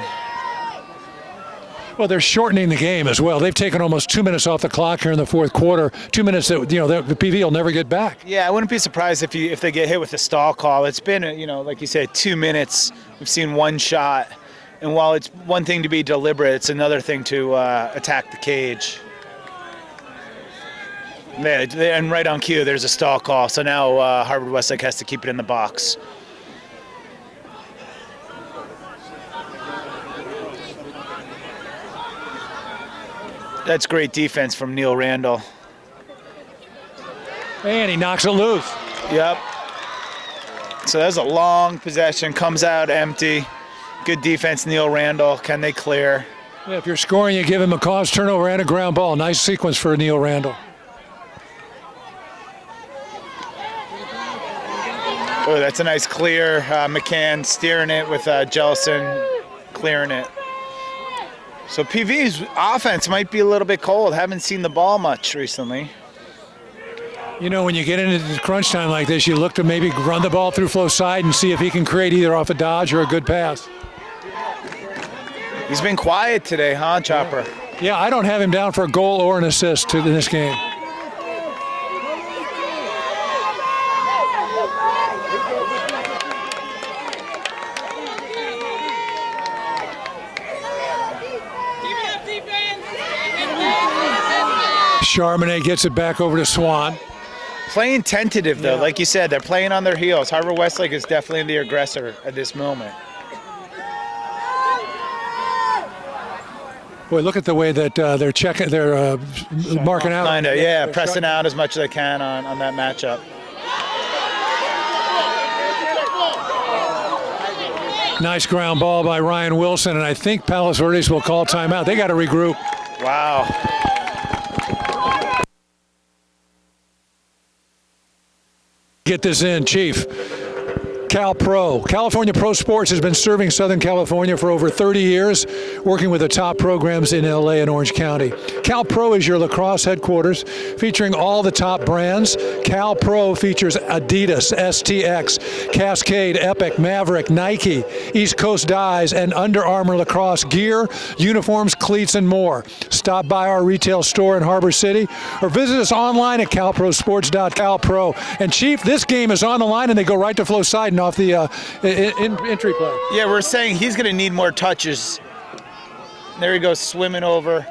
Well, they're shortening the game as well. They've taken almost 2 minutes off the clock here in the fourth quarter. 2 minutes that the PV will never get back. Yeah, I wouldn't be surprised if they get hit with a stall call. It's been like you said, 2 minutes. We've seen one shot, and while it's one thing to be deliberate, it's another thing to attack the cage. And right on cue, there's a stall call. So now Harvard-Westlake has to keep it in the box. That's great defense from Neil Randall. And he knocks it loose. Yep. So that's a long possession, comes out empty. Good defense, Neil Randall. Can they clear? Yeah, if you're scoring, you give him a cause turnover and a ground ball. Nice sequence for Neil Randall. Oh, that's a nice clear. McCann steering it with Jellison clearing it. So PV's offense might be a little bit cold. Haven't seen the ball much recently. When you get into crunch time like this, you look to maybe run the ball through flow side and see if he can create either off a dodge or a good pass. He's been quiet today, huh, Chopper? Yeah, I don't have him down for a goal or an assist in this game. Charbonnet gets it back over to Swan. Playing tentative, though. Yeah. Like you said, they're playing on their heels. Harvard-Westlake is definitely the aggressor at this moment. Boy, look at the way that they're checking, they're marking out. Kinda, yeah, pressing out as much as they can on that matchup. Nice ground ball by Ryan Wilson, and I think Palos Verdes will call timeout. They got to regroup. Wow. Get this in, Chief. Cal Pro. California Pro Sports has been serving Southern California for over 30 years, working with the top programs in LA and Orange County. Cal Pro is your lacrosse headquarters, featuring all the top brands. Cal Pro features Adidas, STX, Cascade, Epic, Maverick, Nike, East Coast Dyes, and Under Armour lacrosse gear, uniforms, cleats, and more. Stop by our retail store in Harbor City or visit us online at calprosports.calpro. And Chief, this game is on the line and they go right to flow side and off the entry play. Yeah, we're saying he's going to need more touches. There he goes, swimming over.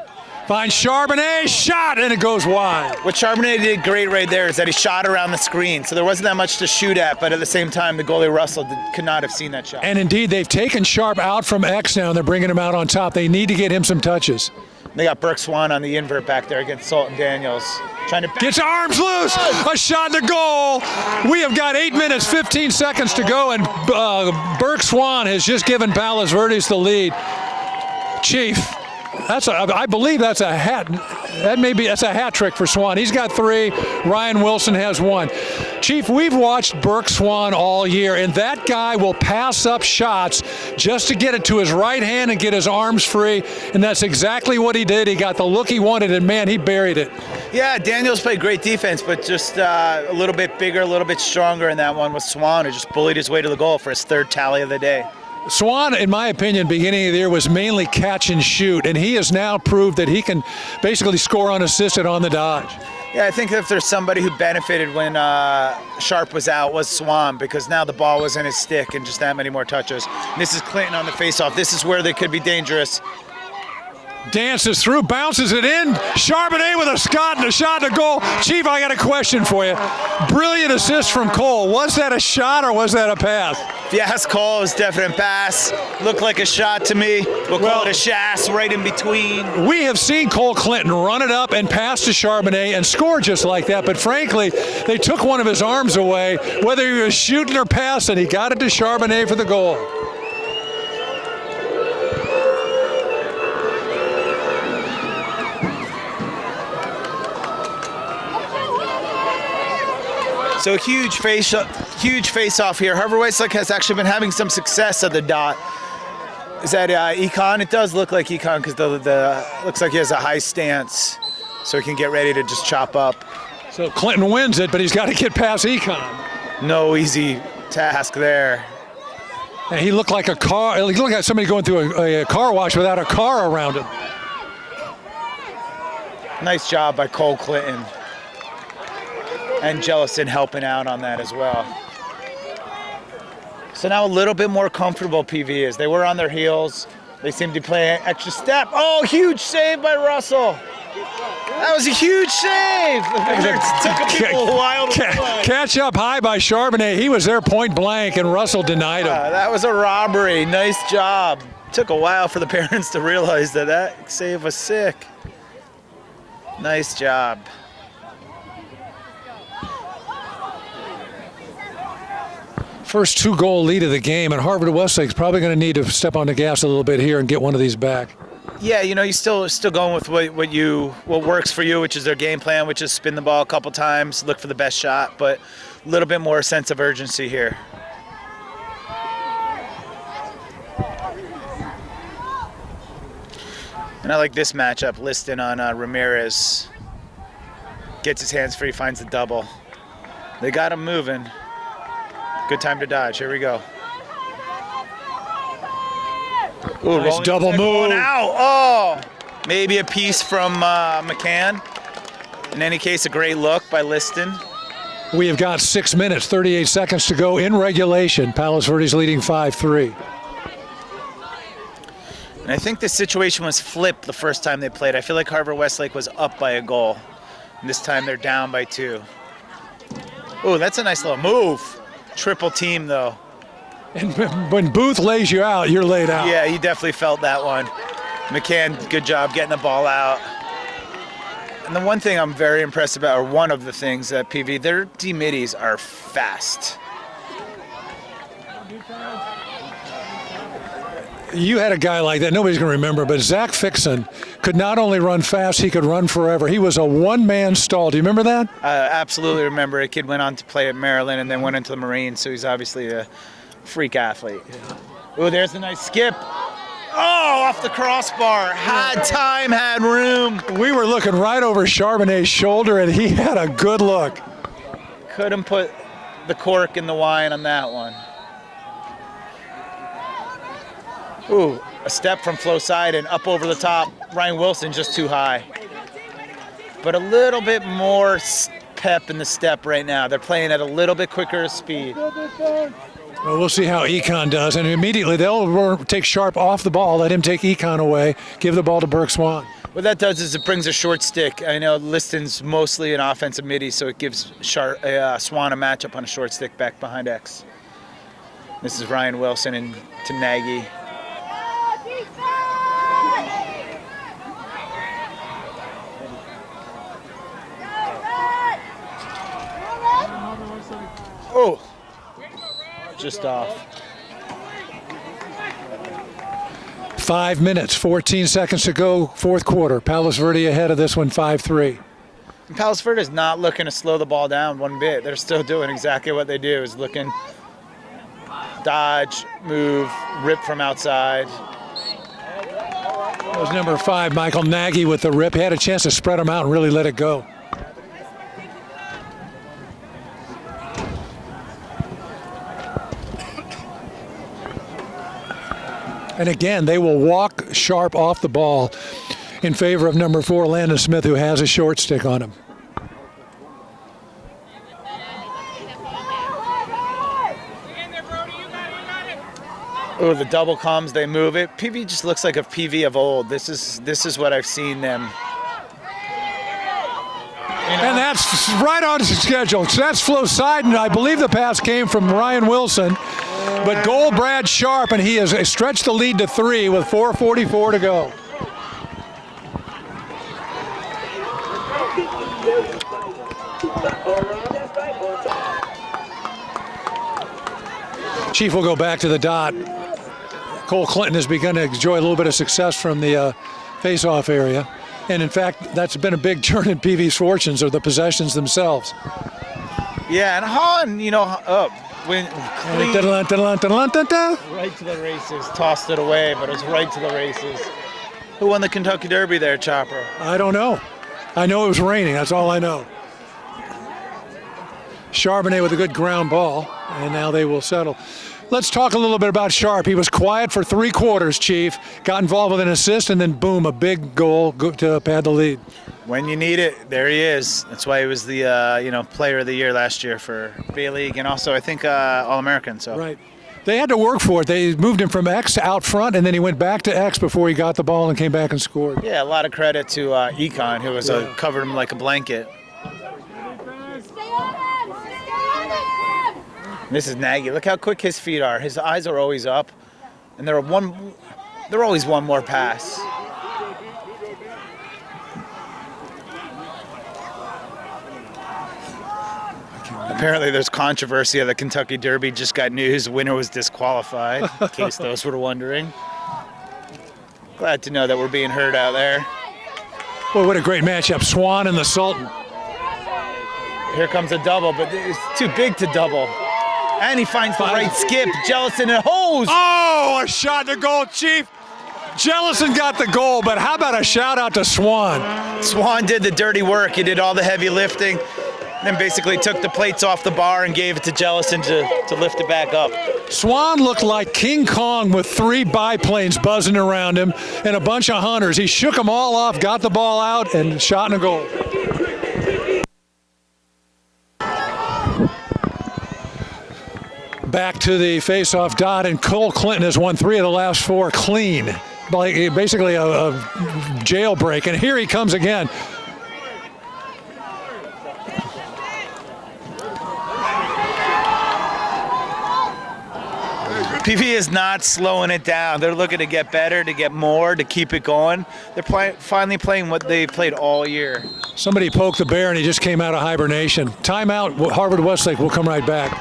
Finds Charbonnet, shot, and it goes wide. What Charbonnet did great right there is that he shot around the screen, so there wasn't that much to shoot at, but at the same time, the goalie Russell could not have seen that shot. And indeed, they've taken Sharp out from X now, and they're bringing him out on top. They need to get him some touches. They got Burke Swan on the invert back there against Sultan Daniels. Trying to gets arms loose, a shot to goal. We have got 8 minutes, 15 seconds to go, and Burke Swan has just given Palos Verdes the lead. Chief, I believe that's a hat. That's a hat trick for Swan. He's got 3. Ryan Wilson has 1. Chief, we've watched Burke Swan all year, and that guy will pass up shots just to get it to his right hand and get his arms free, and that's exactly what he did. He got the look he wanted, and man, he buried it. Yeah, Daniels played great defense, but just a little bit bigger, a little bit stronger in that one with Swan, who just bullied his way to the goal for his 3rd tally of the day. Swan, in my opinion, beginning of the year was mainly catch and shoot, and he has now proved that he can basically score unassisted on the dodge. Yeah, I think if there's somebody who benefited when Sharp was out was Swan, because now the ball was in his stick and just that many more touches. And this is Clinton on the faceoff. This is where they could be dangerous. Dances through, bounces it in. Charbonnet with a shot to goal. Chief, I got a question for you. Brilliant assist from Cole. Was that a shot or was that a pass? If you ask Cole, it was definite pass. Looked like a shot to me. We'll call it a shass right in between. We have seen Cole Clinton run it up and pass to Charbonnet and score just like that, but frankly, they took one of his arms away. Whether he was shooting or passing, he got it to Charbonnet for the goal. So huge face-off here. Harvard-Westlake has actually been having some success at the dot. Is that Econ? It does look like Econ because the looks like he has a high stance, so he can get ready to just chop up. So Clinton wins it, but he's got to get past Econ. No easy task there. And he looked like a car. He looked like somebody going through a car wash without a car around him. Nice job by Cole Clinton. And Jellison helping out on that as well. So now a little bit more comfortable PV is. They were on their heels. They seem to play an extra step. Oh, huge save by Russell. That was a huge save. It took people a while to play. Catch up high by Charbonnet. He was there point blank, and Russell denied him. That was a robbery. Nice job. Took a while for the parents to realize that save was sick. Nice job. First 2-goal lead of the game, and Harvard-Westlake's probably going to need to step on the gas a little bit here and get one of these back. Yeah, you know, you're still going with what works for you, which is their game plan, which is spin the ball a couple times, look for the best shot, but a little bit more sense of urgency here. And I like this matchup, Liston on Ramirez. Gets his hands free, finds the double. They got him moving. Good time to dodge. Here we go. Ooh, nice double move. Out. Oh, maybe a piece from McCann. In any case, a great look by Liston. We have got 6 minutes, 38 seconds to go in regulation. Palos Verdes leading 5-3. And I think this situation was flipped the first time they played. I feel like Harvard-Westlake was up by a goal. And this time they're down by 2. Oh, that's a nice little move. Triple team, though. And when Booth lays you out, you're laid out. Yeah, he definitely felt that one. McCann, good job getting the ball out. And the one thing I'm very impressed about, or one of the things that PV, their D-middies are fast. You had a guy like that, nobody's going to remember, but Zach Fixon could not only run fast, he could run forever. He was a one-man stall. Do you remember that? I absolutely remember. A kid went on to play at Maryland and then went into the Marines, so he's obviously a freak athlete. Oh, there's a nice skip. Oh, off the crossbar. Had time, had room. We were looking right over Charbonnet's shoulder, and he had a good look. Couldn't put the cork in the wine on that one. Ooh, a step from flow side and up over the top. Ryan Wilson just too high. But a little bit more pep in the step right now. They're playing at a little bit quicker speed. Well, we'll see how Econ does. And immediately they'll take Sharp off the ball, let him take Econ away, give the ball to Burke Swan. What that does is it brings a short stick. I know Liston's mostly an offensive midi, so it gives Swan a matchup on a short stick back behind X. This is Ryan Wilson and to Nagy. Oh, just off. 5 minutes, 14 seconds to go, fourth quarter. Palos Verdes ahead of this one, 5-3. Palos Verdes is not looking to slow the ball down one bit. They're still doing exactly what they do, is looking, dodge, move, rip from outside. That was number 5, Michael Nagy with the rip. He had a chance to spread them out and really let it go. And again, they will walk Sharp off the ball in favor of number 4, Landon Smith, who has a short stick on him. Oh, the double comes, they move it. PV just looks like a PV of old. This is what I've seen them. And that's right on schedule. So that's flow side, and I believe the pass came from Ryan Wilson. But goal Brad Sharp, and he has stretched the lead to 3 with 4:44 to go. Chief will go back to the dot. Cole Clinton has begun to enjoy a little bit of success from the face-off area. And in fact, that's been a big turn in PV's fortunes, or the possessions themselves. Yeah, and Hahn, you know, went clean. Right to the races. Tossed it away, but it was right to the races. Who won the Kentucky Derby there, Chopper? I don't know. I know it was raining. That's all I know. Charbonnet with a good ground ball, and now they will settle. Let's talk a little bit about Sharp. He was quiet for 3 quarters, Chief. Got involved with an assist, and then boom, a big goal to pad the lead. When you need it, there he is. That's why he was the player of the year last year for Bay League, and also I think All-American. So right. They had to work for it. They moved him from X to out front, and then he went back to X before he got the ball and came back and scored. Yeah, a lot of credit to Econ, who was covered him like a blanket. This is Nagy. Look how quick his feet are. His eyes are always up, and they're always one more pass. Apparently there's controversy at the Kentucky Derby. Just got news. Winner was disqualified, in case those were wondering. Glad to know that we're being heard out there. Boy, what a great matchup. Swan and the Sultan. Here comes a double, but it's too big to double. And he finds the right skip. Jellison and Hose. Oh, a shot to goal, Chief. Jellison got the goal, but how about a shout out to Swan? Swan did the dirty work. He did all the heavy lifting. Then basically took the plates off the bar and gave it to Jellison to lift it back up. Swan looked like King Kong with 3 biplanes buzzing around him and a bunch of hunters. He shook them all off, got the ball out, and shot in a goal. Back to the face-off dot, and Cole Clinton has won 3 of the last 4 clean. Like basically a jailbreak, and here he comes again. PV is not slowing it down. They're looking to get better, to get more, to keep it going. They're finally playing what they played all year. Somebody poked the bear and he just came out of hibernation. Timeout, Harvard-Westlake. We'll come right back.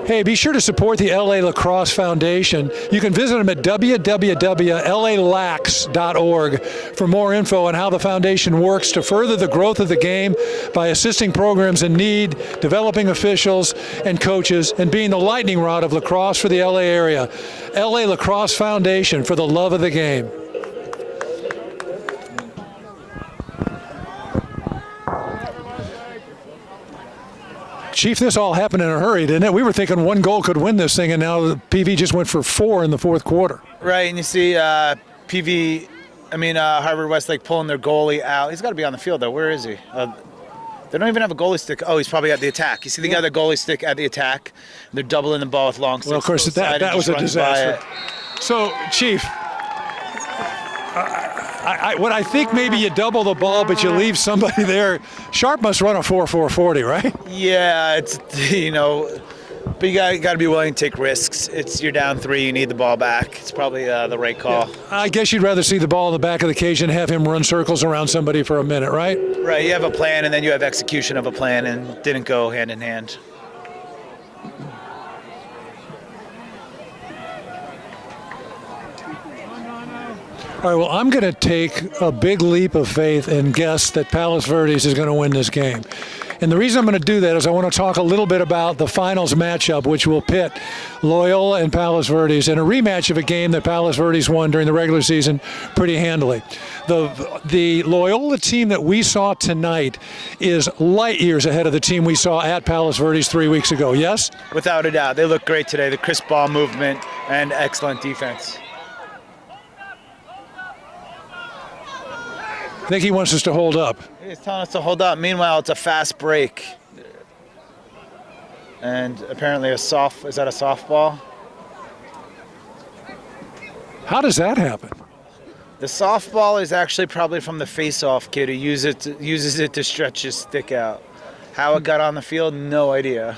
Hey, be sure to support the LA Lacrosse Foundation. You can visit them at www.lalax.org for more info on how the foundation works to further the growth of the game by assisting programs in need, developing officials and coaches, and being the lightning rod of lacrosse for the LA area. LA Lacrosse Foundation, for the love of the game. Chief, this all happened in a hurry, didn't it? We were thinking 1 goal could win this thing, and now the PV just went for 4 in the 4th quarter. Right, and you see Harvard-Westlake pulling their goalie out. He's got to be on the field, though. Where is he? They don't even have a goalie stick. Oh, he's probably at the attack. You see the other goalie stick at the attack. They're doubling the ball with long sticks. Well, of course, that was a disaster. So, Chief, what I think maybe you double the ball, but you leave somebody there. Sharp must run a 4.40, right? Yeah, it's, but you got to be willing to take risks. You're down 3, you need the ball back. It's probably the right call. Yeah. I guess you'd rather see the ball in the back of the cage and have him run circles around somebody for a minute, right? Right, you have a plan and then you have execution of a plan, and didn't go hand in hand. All right, well, I'm going to take a big leap of faith and guess that Palos Verdes is going to win this game. And the reason I'm going to do that is I want to talk a little bit about the finals matchup, which will pit Loyola and Palos Verdes in a rematch of a game that Palos Verdes won during the regular season pretty handily. The Loyola team that we saw tonight is light years ahead of the team we saw at Palos Verdes 3 weeks ago, yes? Without a doubt. They look great today. The crisp ball movement and excellent defense. I think he wants us to hold up. He's telling us to hold up. Meanwhile, it's a fast break. And apparently is that a softball? How does that happen? The softball is actually probably from the face-off kid who uses it to stretch his stick out. How it got on the field, no idea.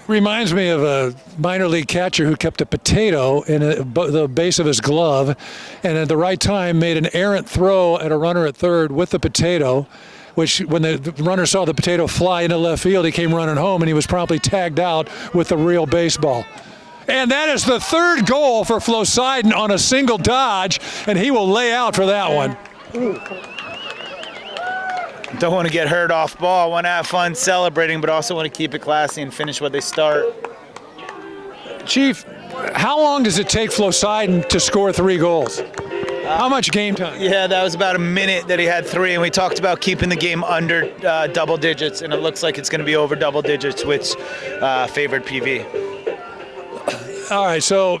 Reminds me of a minor league catcher who kept a potato in the base of his glove, and at the right time made an errant throw at a runner at third with the potato, which when the runner saw the potato fly into left field, he came running home, and he was promptly tagged out with the real baseball. And that is the 3rd goal for Flosidon on a single dodge, and he will lay out for that one. Don't want to get hurt off ball. Want to have fun celebrating, but also want to keep it classy and finish what they start. Chief, how long does it take Flosidon to score 3 goals? How much game time? Yeah, that was about a minute that he had 3, and we talked about keeping the game under double digits, and it looks like it's going to be over double digits, which favored PV. All right, so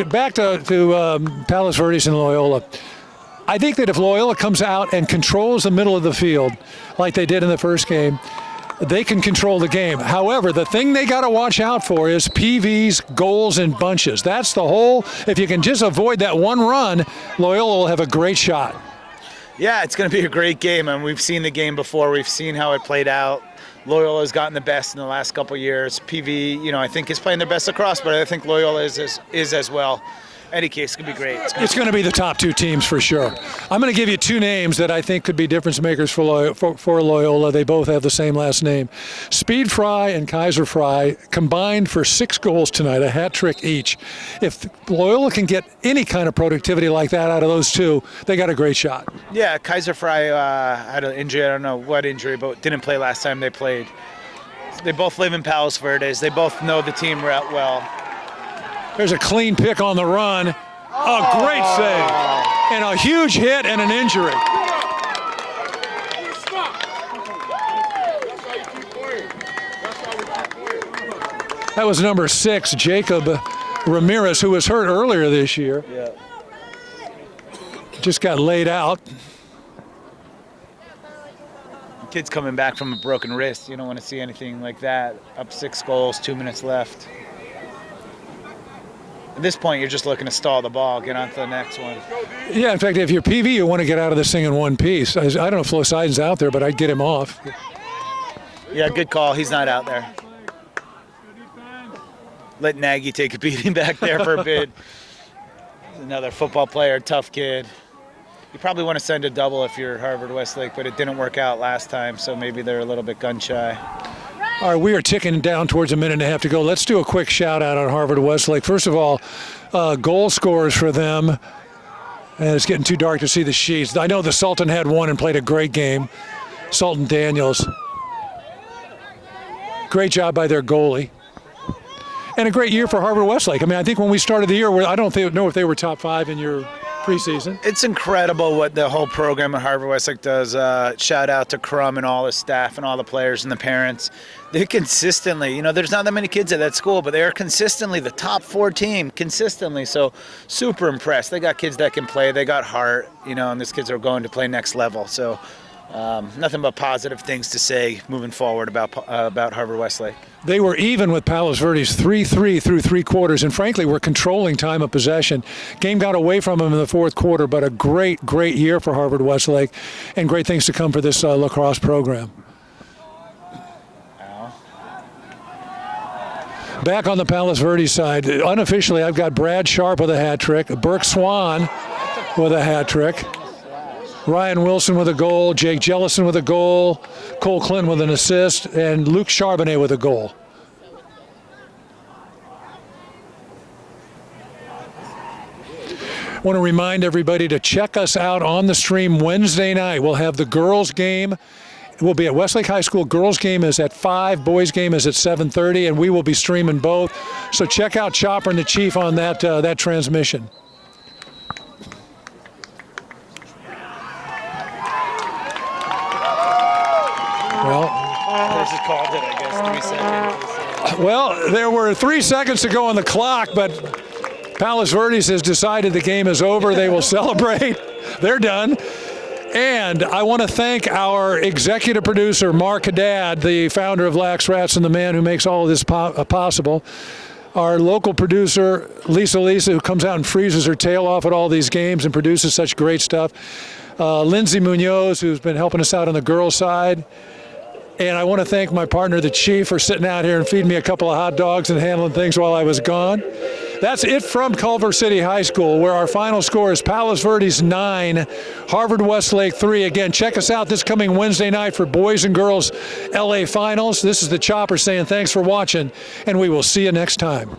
back to Palos Verdes and Loyola. I think that if Loyola comes out and controls the middle of the field like they did in the first game, they can control the game. However, the thing they got to watch out for is PV's goals in bunches. That's the whole. If you can just avoid that one run, Loyola will have a great shot. Yeah, it's going to be a great game, and we've seen the game before. We've seen how it played out. Loyola's gotten the best in the last couple of years. PV, I think is playing their best across, but I think Loyola is as well. Any case, it's going to be great. It's going to be the top 2 teams for sure. I'm going to give you 2 names that I think could be difference makers for Loyola. They both have the same last name. Speed Fry and Kaiser Fry combined for 6 goals tonight, a hat trick each. If Loyola can get any kind of productivity like that out of those 2, they got a great shot. Yeah, Kaiser Fry had an injury. I don't know what injury, but didn't play last time they played. They both live in Palos Verdes. They both know the team well. There's a clean pick on the run. A great save. And a huge hit and an injury. That was number 6, Jacob Ramirez, who was hurt earlier this year. Yeah. Just got laid out. Kid's coming back from a broken wrist. You don't want to see anything like that. Up 6 goals, 2 minutes left. At this point, you're just looking to stall the ball, get on to the next one. Yeah, in fact, if you're PV, you want to get out of this thing in one piece. I don't know if Flosidon's out there, but I'd get him off. Yeah, good call. He's not out there. Let Nagy take a beating back there for a bit. Another football player, tough kid. You probably want to send a double if you're Harvard-Westlake, but it didn't work out last time, so maybe they're a little bit gun-shy. All right, we are ticking down towards a minute and a half to go. Let's do a quick shout-out on Harvard-Westlake. First of all, goal scorers for them. And it's getting too dark to see the sheets. I know the Sultan had one and played a great game. Sultan Daniels. Great job by their goalie. And a great year for Harvard-Westlake. I mean, I think when we started the year, I don't know if they were top 5 in your preseason. It's incredible what the whole program at Harvard-Westlake does. Shout out to Crum and all the staff and all the players and the parents. They consistently, there's not that many kids at that school, but they're consistently the top 4 team, consistently. So super impressed. They got kids that can play. They got heart, and these kids are going to play next level. So nothing but positive things to say moving forward about Harvard-Westlake. They were even with Palos Verdes 3-3 through 3 quarters, and frankly, were controlling time of possession. Game got away from them in the 4th quarter, but a great, great year for Harvard-Westlake, and great things to come for this lacrosse program. Back on the Palos Verdes side, unofficially, I've got Brad Sharp with a hat trick, Burke Swan with a hat trick, Ryan Wilson with a goal, Jake Jellison with a goal, Cole Clinton with an assist, and Luke Charbonnet with a goal. I want to remind everybody to check us out on the stream Wednesday night. We'll have the girls' game. We'll be at Westlake High School. Girls' game is at 5, boys' game is at 7:30, and we will be streaming both. So check out Chopper and the Chief on that transmission. Well, I just called it, I guess, 3 seconds. Well, there were 3 seconds to go on the clock, but Palos Verdes has decided the game is over. They will celebrate. They're done. And I want to thank our executive producer, Mark Haddad, the founder of LaxRatz and the man who makes all of this possible. Our local producer, Lisa, who comes out and freezes her tail off at all these games and produces such great stuff. Lindsay Munoz, who's been helping us out on the girls' side. And I want to thank my partner, the Chief, for sitting out here and feeding me a couple of hot dogs and handling things while I was gone. That's it from Culver City High School, where our final score is Palos Verdes 9, Harvard-Westlake 3. Again, check us out this coming Wednesday night for boys and girls LA Finals. This is the Chopper saying thanks for watching, and we will see you next time.